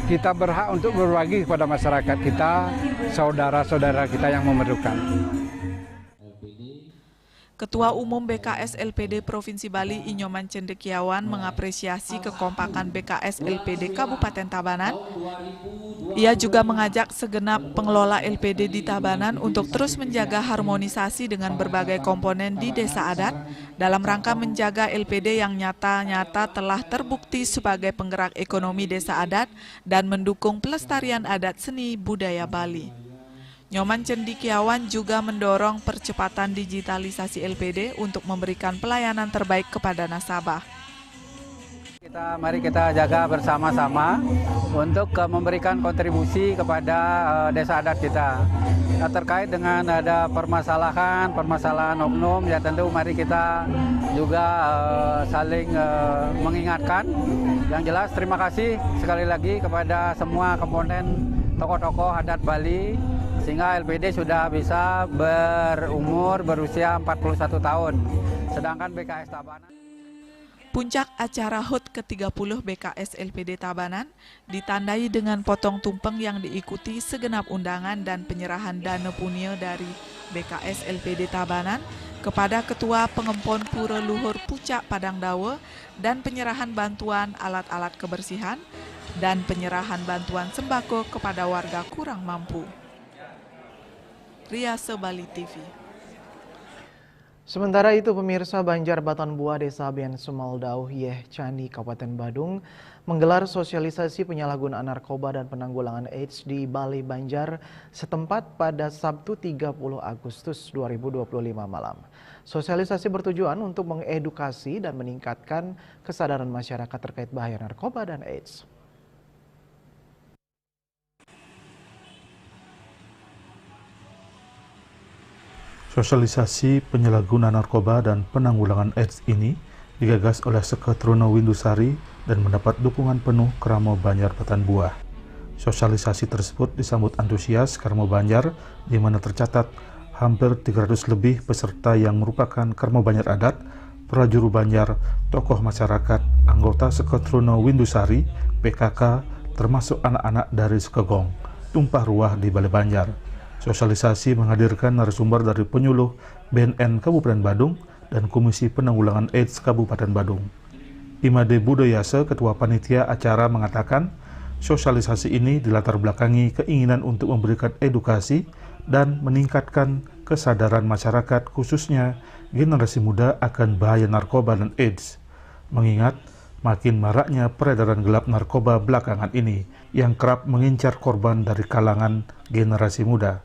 Kita berhak untuk berbagi kepada masyarakat kita, saudara-saudara kita yang memerlukan. Ketua Umum BKS LPD Provinsi Bali Inyoman Cendekiawan mengapresiasi kekompakan BKS LPD Kabupaten Tabanan. Ia juga mengajak segenap pengelola LPD di Tabanan untuk terus menjaga harmonisasi dengan berbagai komponen di desa adat dalam rangka menjaga LPD yang nyata-nyata telah terbukti sebagai penggerak ekonomi desa adat dan mendukung pelestarian adat seni budaya Bali. Nyoman Cendekiawan juga mendorong percepatan digitalisasi LPD untuk memberikan pelayanan terbaik kepada nasabah. Mari kita jaga bersama-sama untuk memberikan kontribusi kepada desa adat kita. Nah, terkait dengan ada permasalahan oknum, ya tentu mari kita juga saling mengingatkan. Yang jelas terima kasih sekali lagi kepada semua komponen tokoh-tokoh adat Bali, sehingga LPD sudah bisa berusia 41 tahun. Sedangkan BKS Tabanan. Puncak acara HUT ke-30 BKS LPD Tabanan ditandai dengan potong tumpeng yang diikuti segenap undangan dan penyerahan dana punio dari BKS LPD Tabanan kepada Ketua Pengempon Pura Luhur Pucak Padang Dawe dan penyerahan bantuan alat-alat kebersihan dan penyerahan bantuan sembako kepada warga kurang mampu. Riase Bali TV. Sementara itu, pemirsa, Banjar Batan Buah Desa Ben Sumaldau, Yeh Cani, Kabupaten Badung, menggelar sosialisasi penyalahgunaan narkoba dan penanggulangan AIDS di Balai Banjar setempat pada Sabtu 30 Agustus 2025 malam. Sosialisasi bertujuan untuk mengedukasi dan meningkatkan kesadaran masyarakat terkait bahaya narkoba dan AIDS. Sosialisasi penyalahgunaan narkoba dan penanggulangan AIDS ini digagas oleh Seketrono Windusari dan mendapat dukungan penuh Kramo Banjar Batan Buah. Sosialisasi tersebut disambut antusias Kramo Banjar, di mana tercatat hampir 300 lebih peserta yang merupakan Kramo Banjar adat, prajuru Banjar, tokoh masyarakat, anggota Seketrono Windusari, PKK, termasuk anak-anak dari Sekegong, tumpah ruah di Balai Banjar. Sosialisasi menghadirkan narasumber dari penyuluh BNN Kabupaten Badung dan Komisi Penanggulangan AIDS Kabupaten Badung. Imade Budayase, Ketua Panitia acara, mengatakan sosialisasi ini dilatar belakangi keinginan untuk memberikan edukasi dan meningkatkan kesadaran masyarakat, khususnya generasi muda, akan bahaya narkoba dan AIDS. Mengingat makin maraknya peredaran gelap narkoba belakangan ini yang kerap mengincar korban dari kalangan generasi muda.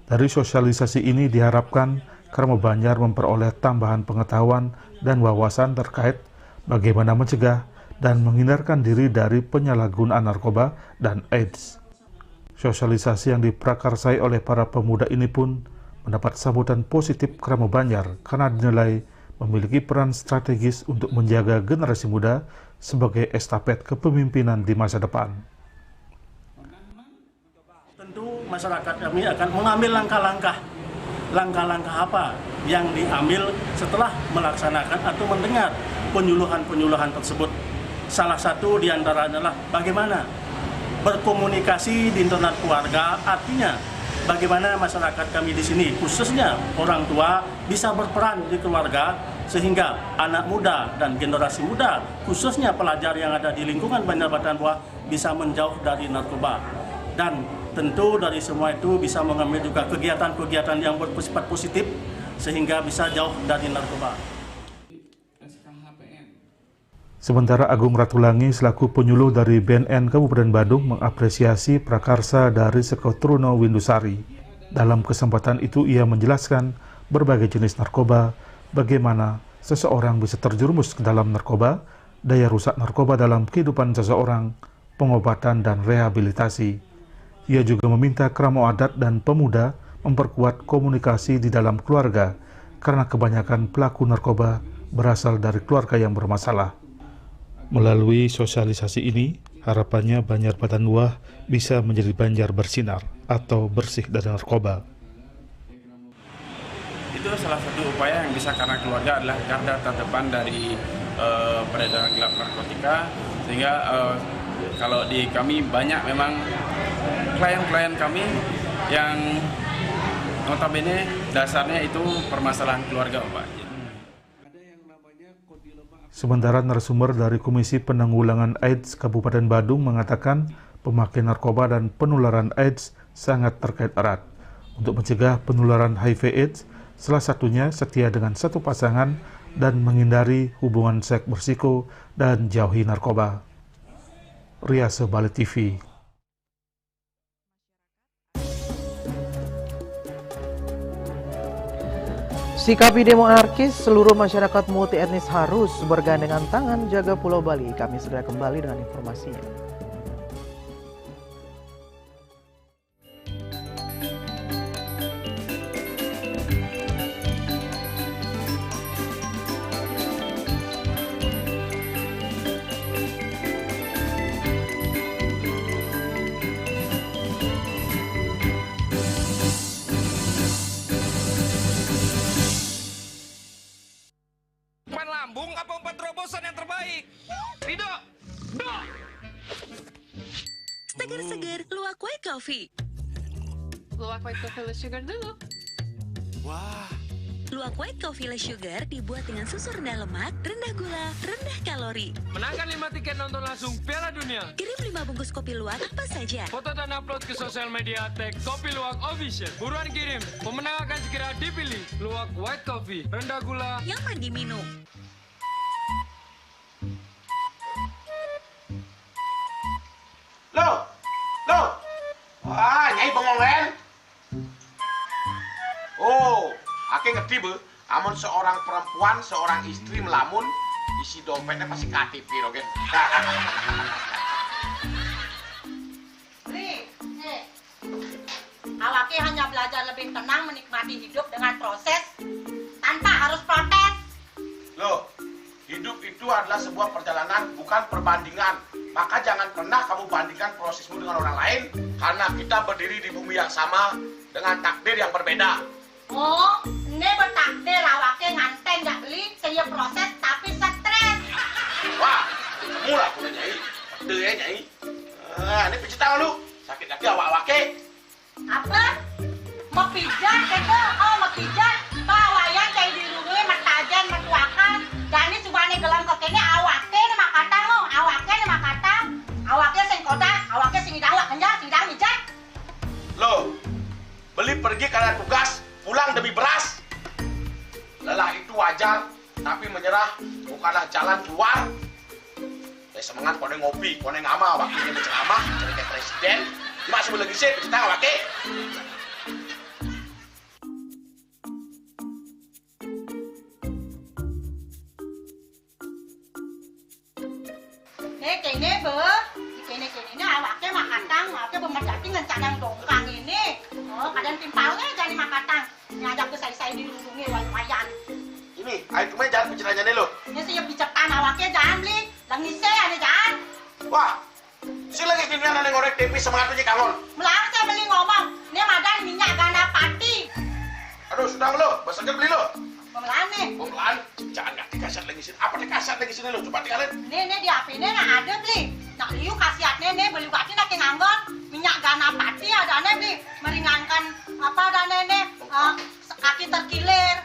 Dari sosialisasi ini diharapkan Kramo Banjar memperoleh tambahan pengetahuan dan wawasan terkait bagaimana mencegah dan menghindarkan diri dari penyalahgunaan narkoba dan AIDS. Sosialisasi yang diprakarsai oleh para pemuda ini pun mendapat sambutan positif Kramo Banjar karena dinilai memiliki peran strategis untuk menjaga generasi muda sebagai estafet kepemimpinan di masa depan. Tentu masyarakat kami akan mengambil langkah-langkah apa yang diambil setelah melaksanakan atau mendengar penyuluhan-penyuluhan tersebut. Salah satu diantaranya adalah bagaimana berkomunikasi di internal keluarga, artinya bagaimana masyarakat kami di sini, khususnya orang tua, bisa berperan di keluarga sehingga anak muda dan generasi muda, khususnya pelajar yang ada di lingkungan Banjar Batan Buah, bisa menjauh dari narkoba. Dan tentu dari semua itu bisa mengambil juga kegiatan-kegiatan yang bersifat positif sehingga bisa jauh dari narkoba. Sementara Agung Ratulangi selaku penyuluh dari BNN Kabupaten Badung mengapresiasi prakarsa dari Seketrono Windusari. Dalam kesempatan itu ia menjelaskan berbagai jenis narkoba, bagaimana seseorang bisa terjerumus ke dalam narkoba, daya rusak narkoba dalam kehidupan seseorang, pengobatan dan rehabilitasi. Ia juga meminta Kramo adat dan pemuda memperkuat komunikasi di dalam keluarga karena kebanyakan pelaku narkoba berasal dari keluarga yang bermasalah. Melalui sosialisasi ini, harapannya Banjar Batanduah bisa menjadi Banjar bersinar atau bersih dari narkoba. Itu salah satu upaya yang bisa, karena keluarga adalah garda terdepan dari peredaran gelap narkotika, sehingga kalau di kami banyak memang klien-klien kami yang notabene dasarnya itu permasalahan keluarga, Pak. Sementara narasumber dari Komisi Penanggulangan AIDS Kabupaten Badung mengatakan pemakaian narkoba dan penularan AIDS sangat terkait erat. Untuk mencegah penularan HIV/AIDS, salah satunya setia dengan satu pasangan dan menghindari hubungan seks berisiko dan jauhi narkoba. Riase Bali TV. Sikapi demo anarkis, seluruh masyarakat multi etnis harus bergandengan tangan jaga Pulau Bali. Kami segera kembali dengan informasinya. Lambung apa umpan terobosan yang terbaik? Rido! Do! Seger-seger, luwak white coffee. Luwak white coffee less sugar dulu. Wah. Luwak white coffee less sugar dibuat dengan susu rendah lemak, rendah gula, rendah kalori. Menangkan 5 tiket nonton langsung Piala Dunia. Kirim 5 bungkus kopi luwak apa saja. Foto dan upload ke sosial media tag Kopi Luwak Official. Buruan kirim, pemenang akan segera dipilih. Luwak white coffee, rendah gula, nyaman diminum. Loh, wah, Nyai bengongen. Oh, ake ngerti be, amun seorang perempuan, seorang istri melamun, isi dompetnya pasti KTP, Rogen. Awake hanya belajar lebih tenang menikmati hidup dengan proses tanpa harus protes. Loh, hidup itu adalah sebuah perjalanan, bukan perbandingan. Maka jangan pernah kamu bandingkan prosesmu dengan orang lain, karena kita berdiri di bumi yang sama dengan takdir yang berbeda. Oh, ini bertakdir awake nganten gak beli, saya proses tapi stres. Wah, mula punya Nyai, pede ya Nyai. Ini pijit tangan lu, sakit hati awak-awake. Apa? Mau pijat itu? Oh, mau pijat. Bawayan kayak dirungi, matajan, matuakan. Dan ini subane gelang kokene awake ini makatang lo, awake ini makatang. Awake sing kodak, awake sing hidang kenja, sing hidang mijat. Loh, beli pergi karena tugas, pulang demi beras. Lelah itu wajar, tapi menyerah bukanlah jalan keluar. Semangat kone ngopi, kone ngama, wakilnya berceramah, jadi kayak presiden. Masih belum lagi sih, kita awake. Kene be, kene awake makatang, awake bemerjati ngencadang dongkang ini. Oh, kadang timpalnya jadi makatang. Nyadap ke saya dirundungi wayan. Ini, ayo kemana jangan bicaranya nih lo. Ini siap bicetan awake jangan beli, langise ane jangan. Wah, si lagi gini ane ngorek tempe semangat aja kangon. Melarang saya beli ngomong, ini madan minyak ganda pati. Aduh, sudah lo, basahnya beli lo. Pemelaan nih. Pemelaan, jangan ngerti kasar lagi sini. Apa nih kasar lagi sini lo? Coba tinggalin. Nih di HP ini nah ada beli. Nak liu khasiatnya nih beli bati nak nganggon minyak gana pati ada nih beli meringankan apa ada nih kaki terkilir,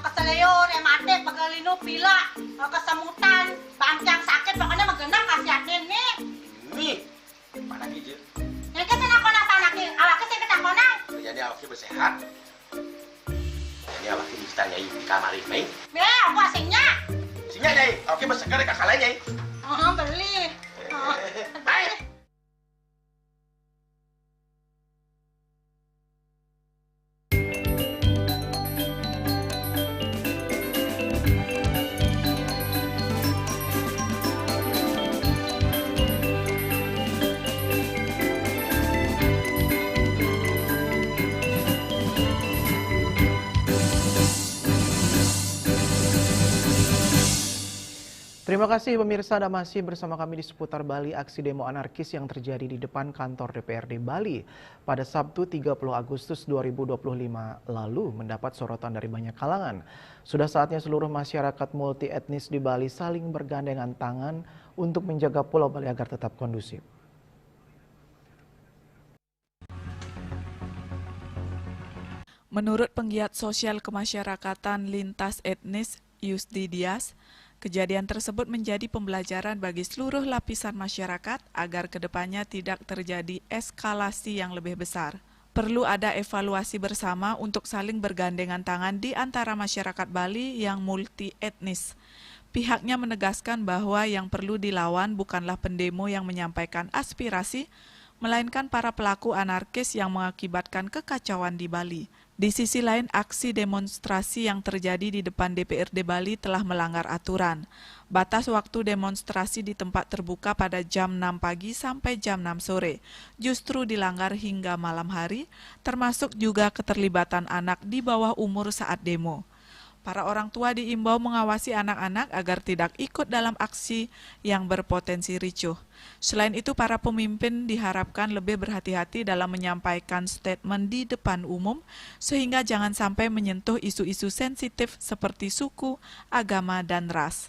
keseliur, ematik, pegelinu, pila, kesemutan, bangkang sakit pokoknya menggenap khasiatnya nih. Nih, mana gijil? Ini kesana kona apa lagi? Awaknya sih kita kona. Jadi awaknya bersehat. Ini awaknya bisa Nyai di kamar ini. Ya, aku asingnya. Sinya Nyai, awaknya bersegar di kakak lain Nyai. Beli. Baik. Terima kasih pemirsa, Anda masih bersama kami di seputar Bali. Aksi demo anarkis yang terjadi di depan kantor DPRD Bali pada Sabtu 30 Agustus 2025 lalu mendapat sorotan dari banyak kalangan. Sudah saatnya seluruh masyarakat multi etnis di Bali saling bergandengan tangan untuk menjaga Pulau Bali agar tetap kondusif. Menurut penggiat sosial kemasyarakatan lintas etnis Yusdi Dias, kejadian tersebut menjadi pembelajaran bagi seluruh lapisan masyarakat agar kedepannya tidak terjadi eskalasi yang lebih besar. Perlu ada evaluasi bersama untuk saling bergandengan tangan di antara masyarakat Bali yang multi etnis. Pihaknya menegaskan bahwa yang perlu dilawan bukanlah pendemo yang menyampaikan aspirasi, melainkan para pelaku anarkis yang mengakibatkan kekacauan di Bali. Di sisi lain, aksi demonstrasi yang terjadi di depan DPRD Bali telah melanggar aturan. Batas waktu demonstrasi di tempat terbuka pada jam 6 pagi sampai jam 6 sore justru dilanggar hingga malam hari, termasuk juga keterlibatan anak di bawah umur saat demo. Para orang tua diimbau mengawasi anak-anak agar tidak ikut dalam aksi yang berpotensi ricuh. Selain itu, para pemimpin diharapkan lebih berhati-hati dalam menyampaikan statement di depan umum, sehingga jangan sampai menyentuh isu-isu sensitif seperti suku, agama, dan ras.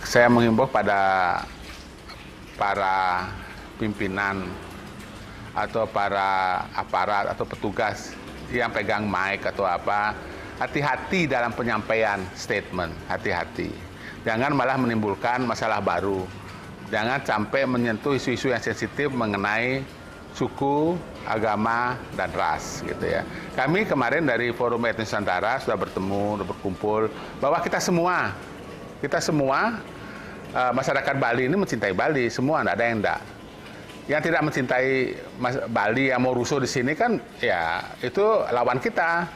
Saya mengimbau pada para pimpinan atau para aparat atau petugas yang pegang mic atau apa, hati-hati dalam penyampaian statement, hati-hati. Jangan malah menimbulkan masalah baru. Jangan sampai menyentuh isu-isu yang sensitif mengenai suku, agama, dan ras, gitu ya. Kami kemarin dari Forum Etnis Nusantara sudah bertemu, sudah berkumpul, bahwa kita semua masyarakat Bali ini mencintai Bali, semua, tidak ada yang enggak. Yang tidak mencintai Bali, yang mau rusuh di sini kan, ya itu lawan kita.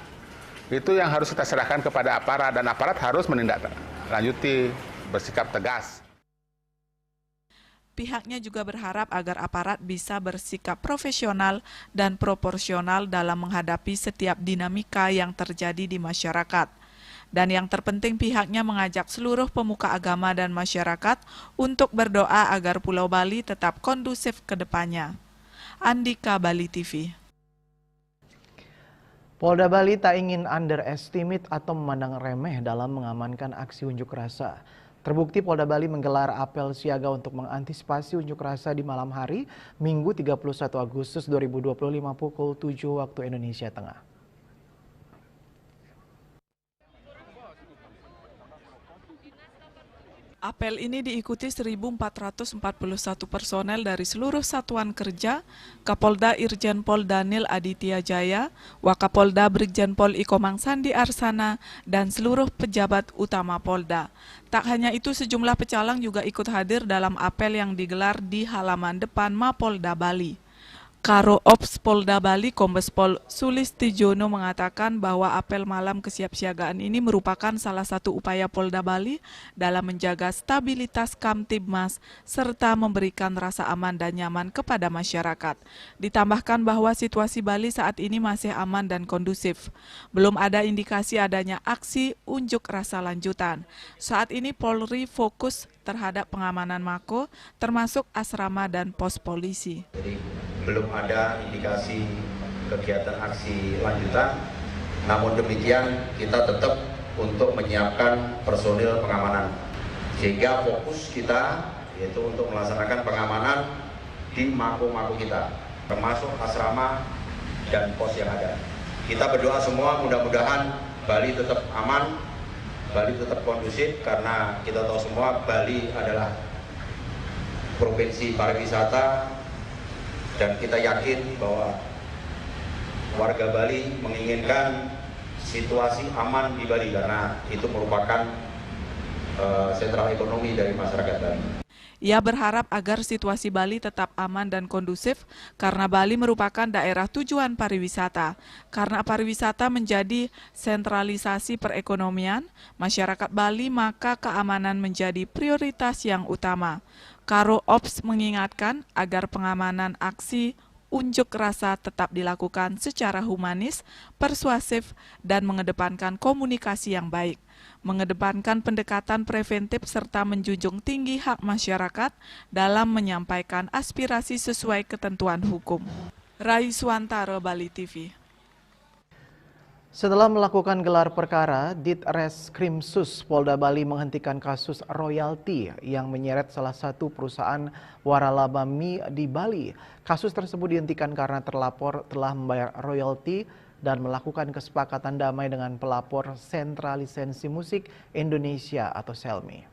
Itu yang harus kita serahkan kepada aparat, dan aparat harus menindaklanjuti, bersikap tegas. Pihaknya juga berharap agar aparat bisa bersikap profesional dan proporsional dalam menghadapi setiap dinamika yang terjadi di masyarakat. Dan yang terpenting, pihaknya mengajak seluruh pemuka agama dan masyarakat untuk berdoa agar Pulau Bali tetap kondusif ke depannya. Andika, Bali TV. Polda Bali tak ingin underestimate atau memandang remeh dalam mengamankan aksi unjuk rasa. Terbukti Polda Bali menggelar apel siaga untuk mengantisipasi unjuk rasa di malam hari Minggu 31 Agustus 2025 pukul 7 waktu Indonesia Tengah. Apel ini diikuti 1.441 personel dari seluruh satuan kerja, Kapolda Irjen Pol Daniel Aditya Jaya, Wakapolda Brigjen Pol Ikomang Sandi Arsana, dan seluruh pejabat utama Polda. Tak hanya itu, sejumlah pecalang juga ikut hadir dalam apel yang digelar di halaman depan Mapolda Bali. Karo Ops Polda Bali Kombes Pol Sulistijono mengatakan bahwa apel malam kesiapsiagaan ini merupakan salah satu upaya Polda Bali dalam menjaga stabilitas Kamtibmas serta memberikan rasa aman dan nyaman kepada masyarakat. Ditambahkan bahwa situasi Bali saat ini masih aman dan kondusif. Belum ada indikasi adanya aksi unjuk rasa lanjutan. Saat ini Polri fokus terhadap pengamanan Mako, termasuk asrama dan pos polisi. Jadi belum ada indikasi kegiatan aksi lanjutan, namun demikian kita tetap untuk menyiapkan personil pengamanan. Sehingga fokus kita yaitu untuk melaksanakan pengamanan di Mako-Mako kita, termasuk asrama dan pos yang ada. Kita berdoa semua mudah-mudahan Bali tetap aman, Bali tetap kondusif, karena kita tahu semua Bali adalah provinsi pariwisata, dan kita yakin bahwa warga Bali menginginkan situasi aman di Bali karena itu merupakan sentral ekonomi dari masyarakat Bali. Ia berharap agar situasi Bali tetap aman dan kondusif karena Bali merupakan daerah tujuan pariwisata. Karena pariwisata menjadi sentralisasi perekonomian masyarakat Bali, maka keamanan menjadi prioritas yang utama. Karo Ops mengingatkan agar pengamanan aksi unjuk rasa tetap dilakukan secara humanis, persuasif, dan mengedepankan komunikasi yang baik, mengedepankan pendekatan preventif serta menjunjung tinggi hak masyarakat dalam menyampaikan aspirasi sesuai ketentuan hukum. Rai Suwantara, Bali TV. Setelah melakukan gelar perkara, Ditreskrimsus Polda Bali menghentikan kasus royalti yang menyeret salah satu perusahaan waralaba mie di Bali. Kasus tersebut dihentikan karena terlapor telah membayar royalti dan melakukan kesepakatan damai dengan pelapor Sentra Lisensi Musik Indonesia atau SELMI.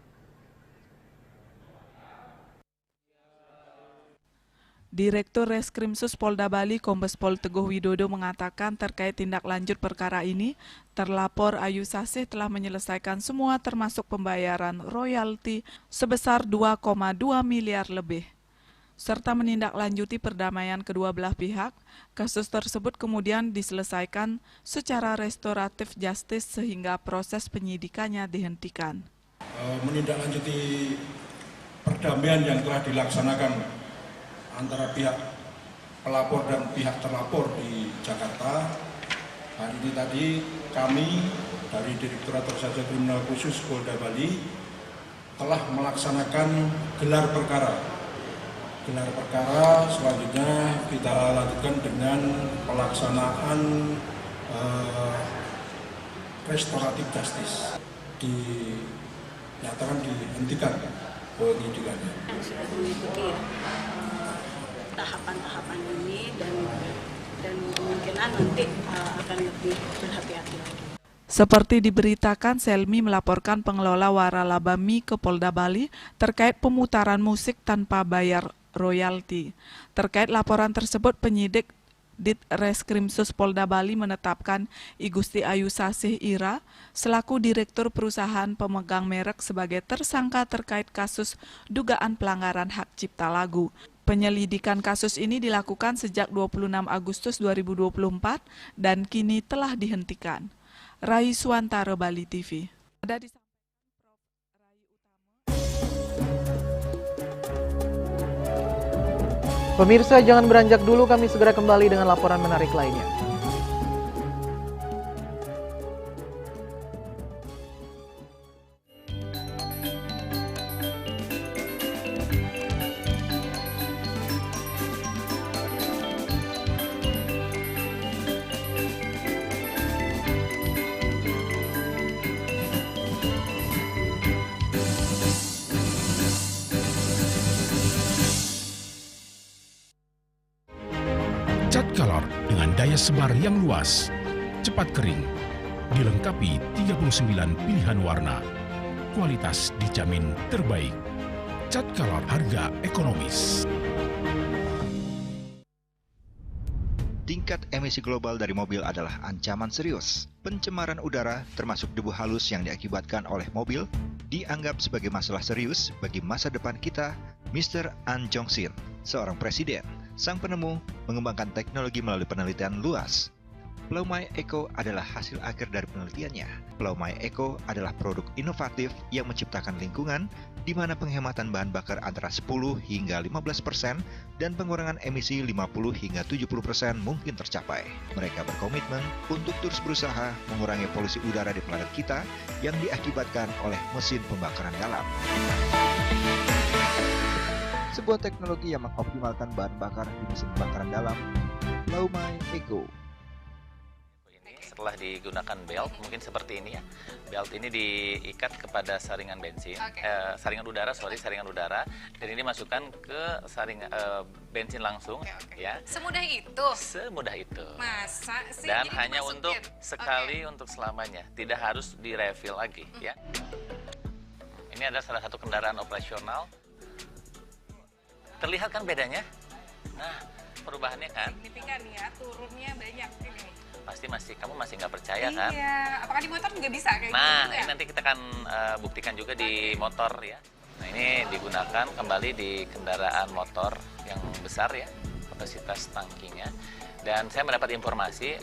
Direktur Reskrimsus Polda Bali Kombes Pol Teguh Widodo mengatakan terkait tindak lanjut perkara ini, terlapor Ayu Sasih telah menyelesaikan semua termasuk pembayaran royalti sebesar 2,2 miliar lebih. Serta menindaklanjuti perdamaian kedua belah pihak, kasus tersebut kemudian diselesaikan secara restoratif justice sehingga proses penyidikannya dihentikan. Menindaklanjuti perdamaian yang telah dilaksanakan antara pihak pelapor dan pihak terlapor di Jakarta. Hari ini tadi kami dari Direktorat Reserse Kriminal Khusus Polda Bali telah melaksanakan gelar perkara. Gelar perkara selanjutnya kita lanjutkan dengan pelaksanaan restoratif justice. Dinyatakan dihentikan penyidikannya. Tahapan-tahapan ini dan kemungkinan nanti akan lebih berhati-hati lagi. Seperti diberitakan, Selmi melaporkan pengelola waralaba mie ke Polda Bali terkait pemutaran musik tanpa bayar royalti. Terkait laporan tersebut, penyidik Ditreskrimsus Polda Bali menetapkan I Gusti Ayu Sasih Ira selaku Direktur Perusahaan Pemegang Merek sebagai tersangka terkait kasus dugaan pelanggaran hak cipta lagu. Penyelidikan kasus ini dilakukan sejak 26 Agustus 2024 dan kini telah dihentikan. Rai Suwantara, Bali TV. Pemirsa, jangan beranjak dulu, kami segera kembali dengan laporan menarik lainnya. Cat color dengan daya sebar yang luas, cepat kering, dilengkapi 39 pilihan warna. Kualitas dijamin terbaik. Cat color harga ekonomis. Tingkat emisi global dari mobil adalah ancaman serius. Pencemaran udara termasuk debu halus yang diakibatkan oleh mobil dianggap sebagai masalah serius bagi masa depan kita. Mr. An Jong-sin, seorang presiden, sang penemu, mengembangkan teknologi melalui penelitian luas. Plaumai Eco adalah hasil akhir dari penelitiannya. Plaumai Eco adalah produk inovatif yang menciptakan lingkungan di mana penghematan bahan bakar antara 10 hingga 15% dan pengurangan emisi 50 hingga 70% mungkin tercapai. Mereka berkomitmen untuk terus berusaha mengurangi polusi udara di planet kita yang diakibatkan oleh mesin pembakaran dalam. Sebuah teknologi yang mengoptimalkan bahan bakar di mesin pembakaran dalam, Plaumai Eco. Setelah digunakan belt, mungkin seperti ini ya. Belt ini diikat kepada saringan bensin, saringan udara, dan ini masukkan ke bensin langsung, ya. Semudah itu? Semudah itu. Masa sih? Dan jadi hanya dimasukin? untuk sekali, untuk selamanya, tidak harus di-refill lagi, ya. Ini adalah salah satu kendaraan operasional. Terlihat kan bedanya? Nah, perubahannya kan? Signifikan ya, turunnya banyak ini. Kamu masih nggak percaya kan? Iya, apakah di motor juga bisa kayak gitu? Nah, ini nanti kita akan buktikan juga di motor ya. Nah, ini digunakan kembali di kendaraan motor yang besar ya, kapasitas tangkinya. Dan saya mendapat informasi,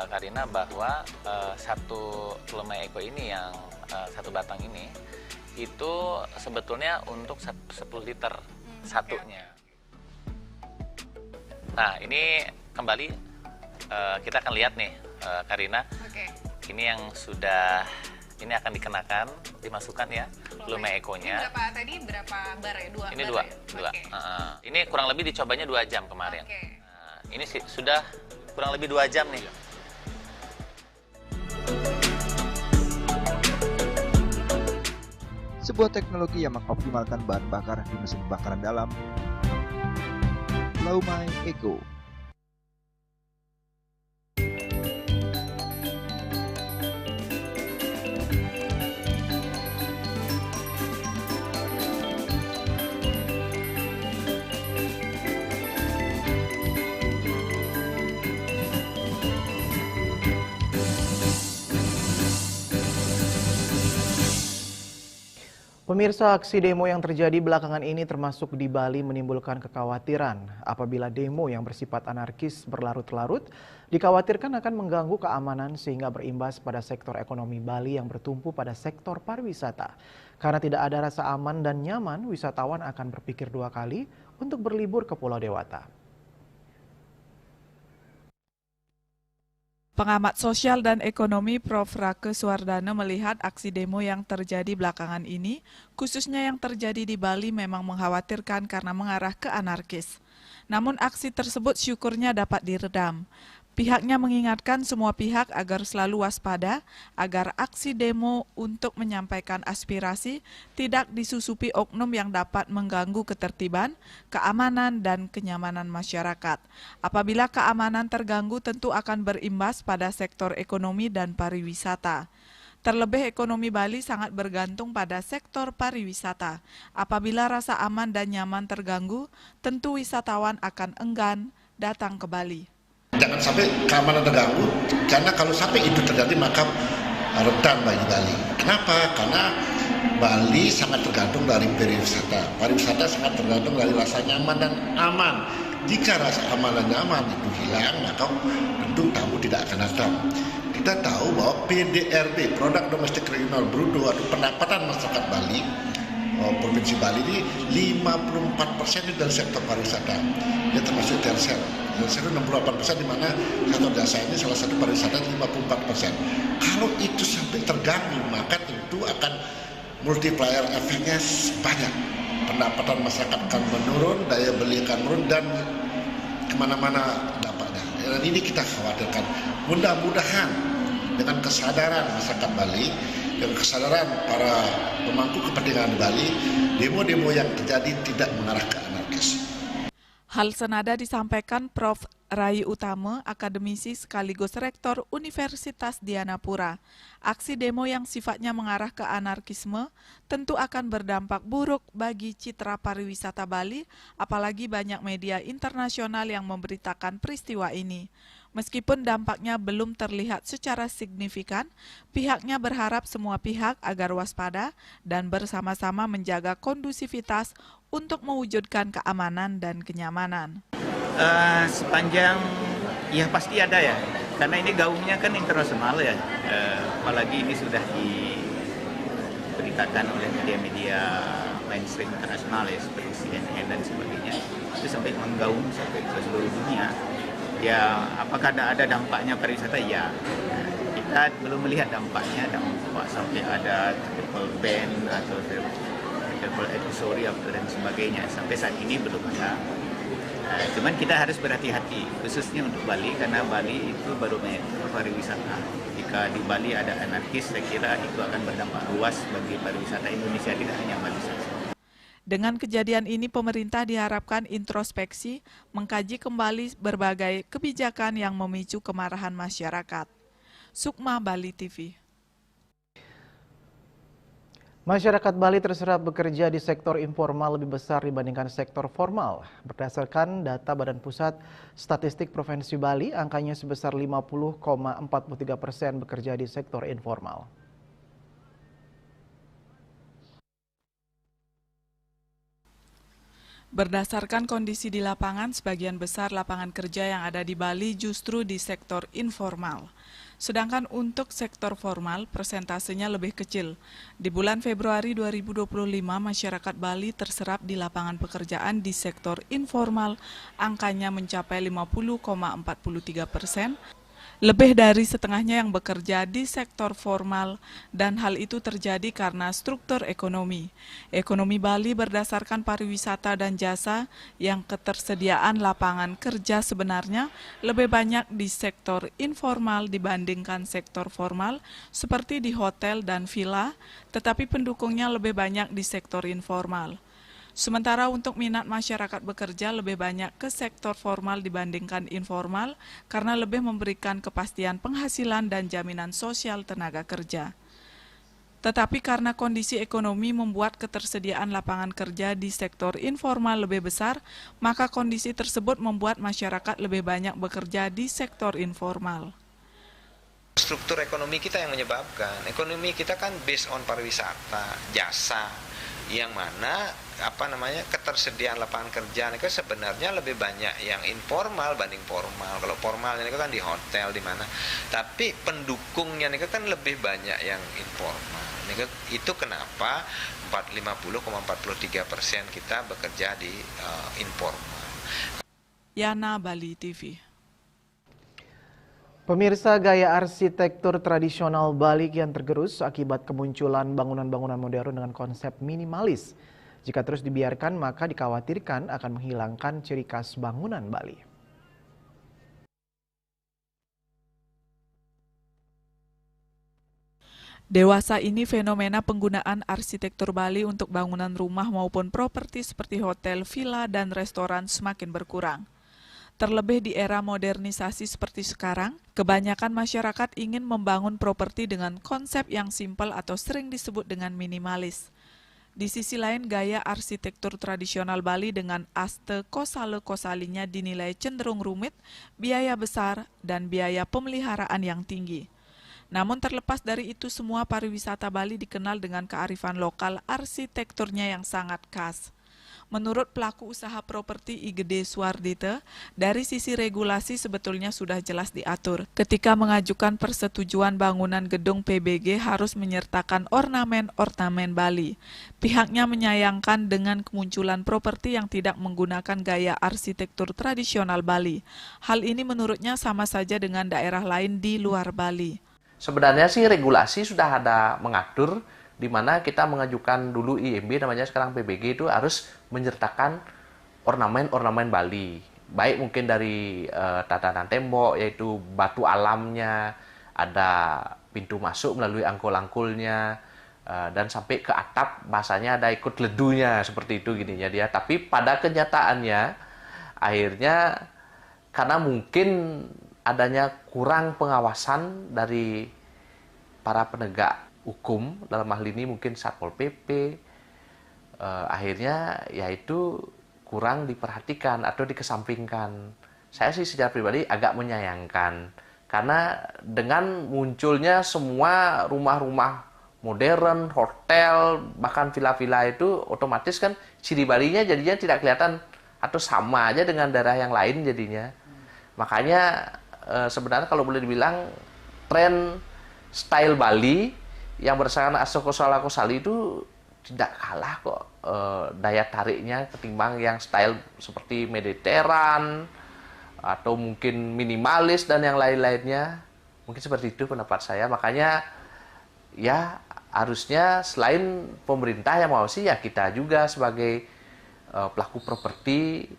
Karina, bahwa satu Plaumai Eco ini yang satu batang ini, itu sebetulnya untuk 10 liter satunya. Nah, ini kembali kita akan lihat nih, Karina. Ini yang sudah, ini akan dikenakan, dimasukkan ya, Lume Eco-nya. Berapa tadi? Berapa bar ya? 2 Ini bar 2. ya? Ini kurang lebih dicobanya 2 jam kemarin. Nah, ini sudah kurang lebih 2 jam nih. Sebuah teknologi yang mengoptimalkan bahan bakar di mesin bakaran dalam. Lume Eco. Pemirsa, aksi demo yang terjadi belakangan ini termasuk di Bali menimbulkan kekhawatiran. Apabila demo yang bersifat anarkis berlarut-larut, dikhawatirkan akan mengganggu keamanan sehingga berimbas pada sektor ekonomi Bali yang bertumpu pada sektor pariwisata. Karena tidak ada rasa aman dan nyaman, wisatawan akan berpikir 2 kali untuk berlibur ke Pulau Dewata. Pengamat sosial dan ekonomi Prof. Rake Suwardana melihat aksi demo yang terjadi belakangan ini, khususnya yang terjadi di Bali memang mengkhawatirkan karena mengarah ke anarkis. Namun aksi tersebut syukurnya dapat diredam. Pihaknya mengingatkan semua pihak agar selalu waspada, agar aksi demo untuk menyampaikan aspirasi tidak disusupi oknum yang dapat mengganggu ketertiban, keamanan, dan kenyamanan masyarakat. Apabila keamanan terganggu tentu akan berimbas pada sektor ekonomi dan pariwisata. Terlebih ekonomi Bali sangat bergantung pada sektor pariwisata. Apabila rasa aman dan nyaman terganggu, tentu wisatawan akan enggan datang ke Bali. Jangan sampai keamanan terganggu, karena kalau sampai itu terjadi maka rentan bagi Bali. Kenapa? Karena Bali sangat tergantung dari pariwisata. Pariwisata sangat tergantung dari rasa nyaman dan aman. Jika rasa aman dan nyaman itu hilang, maka tentu tamu tidak akan datang. Kita tahu bahwa PDRB, Produk Domestik Regional Bruto atau pendapatan masyarakat Bali, Provinsi Bali ini 54% dari sektor pariwisata. Dia termasuk tersier. Tersier 68%, di mana sektor jasa ini salah satu pariwisata 54%. Kalau itu sampai terganggu, maka tentu akan multiplier efeknya banyak. Pendapatan masyarakat akan menurun, daya beli akan menurun, dan kemana-mana dampaknya. Dan ini kita khawatirkan. Mudah-mudahan dengan kesadaran masyarakat Bali, dengan kesadaran para pemangku kepentingan di Bali, demo-demo yang terjadi tidak mengarah ke anarkis. Hal senada disampaikan Prof. Rai Utama, akademisi sekaligus rektor Universitas Dianapura. Aksi demo yang sifatnya mengarah ke anarkisme tentu akan berdampak buruk bagi citra pariwisata Bali, apalagi banyak media internasional yang memberitakan peristiwa ini. Meskipun dampaknya belum terlihat secara signifikan, pihaknya berharap semua pihak agar waspada dan bersama-sama menjaga kondusivitas untuk mewujudkan keamanan dan kenyamanan. Sepanjang, ya pasti ada ya, karena ini gaungnya kan internasional ya, apalagi ini sudah diberitakan oleh media-media mainstream internasional ya, seperti CNN dan sebagainya, itu sampai menggaung sampai ke seluruh dunia. Ya, apakah ada dampaknya pariwisata? Ya, kita belum melihat dampaknya, dampak sampai ada triple ban atau triple advisory dan sebagainya. Sampai saat ini belum ada. Cuman kita harus berhati-hati, khususnya untuk Bali, karena Bali itu baru pariwisata. Jika di Bali ada anarkis, saya kira itu akan berdampak luas bagi pariwisata Indonesia, tidak hanya Bali saja. Dengan kejadian ini, pemerintah diharapkan introspeksi, mengkaji kembali berbagai kebijakan yang memicu kemarahan masyarakat. Sukma, Bali TV. Masyarakat Bali terserap bekerja di sektor informal lebih besar dibandingkan sektor formal. Berdasarkan data Badan Pusat Statistik Provinsi Bali, angkanya sebesar 50,43% bekerja di sektor informal. Berdasarkan kondisi di lapangan, sebagian besar lapangan kerja yang ada di Bali justru di sektor informal. Sedangkan untuk sektor formal, persentasenya lebih kecil. Di bulan Februari 2025, masyarakat Bali terserap di lapangan pekerjaan di sektor informal, angkanya mencapai 50,43%, lebih dari setengahnya yang bekerja di sektor formal, dan hal itu terjadi karena struktur ekonomi. Ekonomi Bali berdasarkan pariwisata dan jasa, yang ketersediaan lapangan kerja sebenarnya lebih banyak di sektor informal dibandingkan sektor formal, seperti di hotel dan villa, tetapi pendukungnya lebih banyak di sektor informal. Sementara untuk minat masyarakat bekerja lebih banyak ke sektor formal dibandingkan informal karena lebih memberikan kepastian penghasilan dan jaminan sosial tenaga kerja. Tetapi karena kondisi ekonomi membuat ketersediaan lapangan kerja di sektor informal lebih besar, maka kondisi tersebut membuat masyarakat lebih banyak bekerja di sektor informal. Struktur ekonomi kita yang menyebabkan. Ekonomi kita kan based on pariwisata, jasa, yang mana ketersediaan lapangan kerja itu sebenarnya lebih banyak yang informal banding formal. Kalau formal ini kan di hotel di mana, tapi pendukungnya ini kan lebih banyak yang informal. Itu kenapa 50,43% kita bekerja di informal. Yana, Bali TV. Pemirsa, gaya arsitektur tradisional Bali kian tergerus akibat kemunculan bangunan-bangunan modern dengan konsep minimalis. Jika terus dibiarkan, maka dikhawatirkan akan menghilangkan ciri khas bangunan Bali. Dewasa ini fenomena penggunaan arsitektur Bali untuk bangunan rumah maupun properti seperti hotel, villa, dan restoran semakin berkurang. Terlebih di era modernisasi seperti sekarang, kebanyakan masyarakat ingin membangun properti dengan konsep yang simpel atau sering disebut dengan minimalis. Di sisi lain, gaya arsitektur tradisional Bali dengan aste kosale-kosalinya dinilai cenderung rumit, biaya besar, dan biaya pemeliharaan yang tinggi. Namun terlepas dari itu semua, pariwisata Bali dikenal dengan kearifan lokal arsitekturnya yang sangat khas. Menurut pelaku usaha properti Igede Suardite, dari sisi regulasi sebetulnya sudah jelas diatur. Ketika mengajukan persetujuan bangunan gedung PBG harus menyertakan ornamen-ornamen Bali. Pihaknya menyayangkan dengan kemunculan properti yang tidak menggunakan gaya arsitektur tradisional Bali. Hal ini menurutnya sama saja dengan daerah lain di luar Bali. Sebenarnya sih regulasi sudah ada mengatur, di mana kita mengajukan dulu IMB, namanya sekarang PBG, itu harus menyertakan ornamen-ornamen Bali. Baik mungkin dari tatanan tembok, yaitu batu alamnya, ada pintu masuk melalui angkul-angkulnya, dan sampai ke atap, bahasanya ada ikut ledunya, seperti itu gininya dia. Tapi pada kenyataannya, akhirnya karena mungkin adanya kurang pengawasan dari para penegak hukum, dalam hal ini mungkin Satpol PP, akhirnya yaitu kurang diperhatikan atau dikesampingkan. Saya sih secara pribadi agak menyayangkan, karena dengan munculnya semua rumah-rumah modern, hotel, bahkan villa-villa itu otomatis kan ciri Balinya jadinya tidak kelihatan atau sama aja dengan daerah yang lain jadinya. Makanya sebenarnya kalau boleh dibilang tren style Bali yang berdasarkan aste kosale-kosali itu tidak kalah kok daya tariknya ketimbang yang style seperti Mediterranean atau mungkin minimalis dan yang lain-lainnya. Mungkin seperti itu pendapat saya. Makanya ya harusnya selain pemerintah yang mau sih, ya kita juga sebagai pelaku properti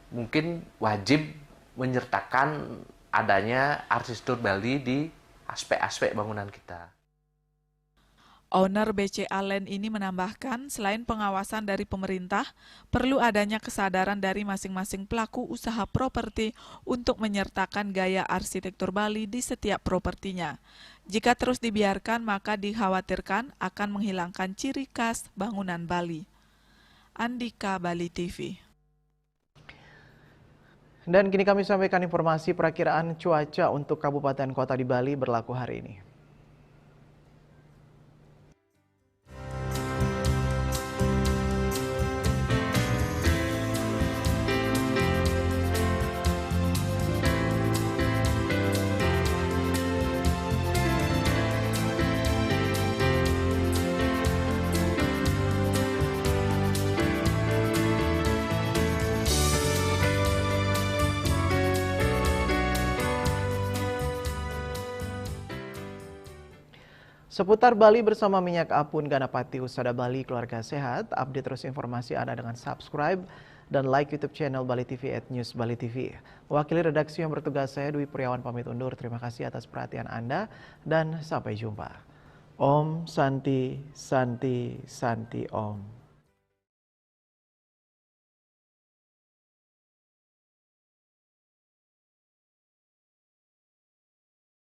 mungkin wajib menyertakan adanya arsitektur Bali di aspek-aspek bangunan kita. Owner BCA Land ini menambahkan, selain pengawasan dari pemerintah, perlu adanya kesadaran dari masing-masing pelaku usaha properti untuk menyertakan gaya arsitektur Bali di setiap propertinya. Jika terus dibiarkan, maka dikhawatirkan akan menghilangkan ciri khas bangunan Bali. Andika, Bali TV. Dan kini kami sampaikan informasi perakiraan cuaca untuk kabupaten kota di Bali berlaku hari ini. Seputar Bali bersama Minyak Apun Ganapati Usada Bali Keluarga Sehat, update terus informasi Anda dengan subscribe dan like YouTube channel Bali TV @News Bali TV. Wakili redaksi yang bertugas saya Dwi Priawan pamit undur. Terima kasih atas perhatian Anda dan sampai jumpa. Om Santi Santi Santi Om.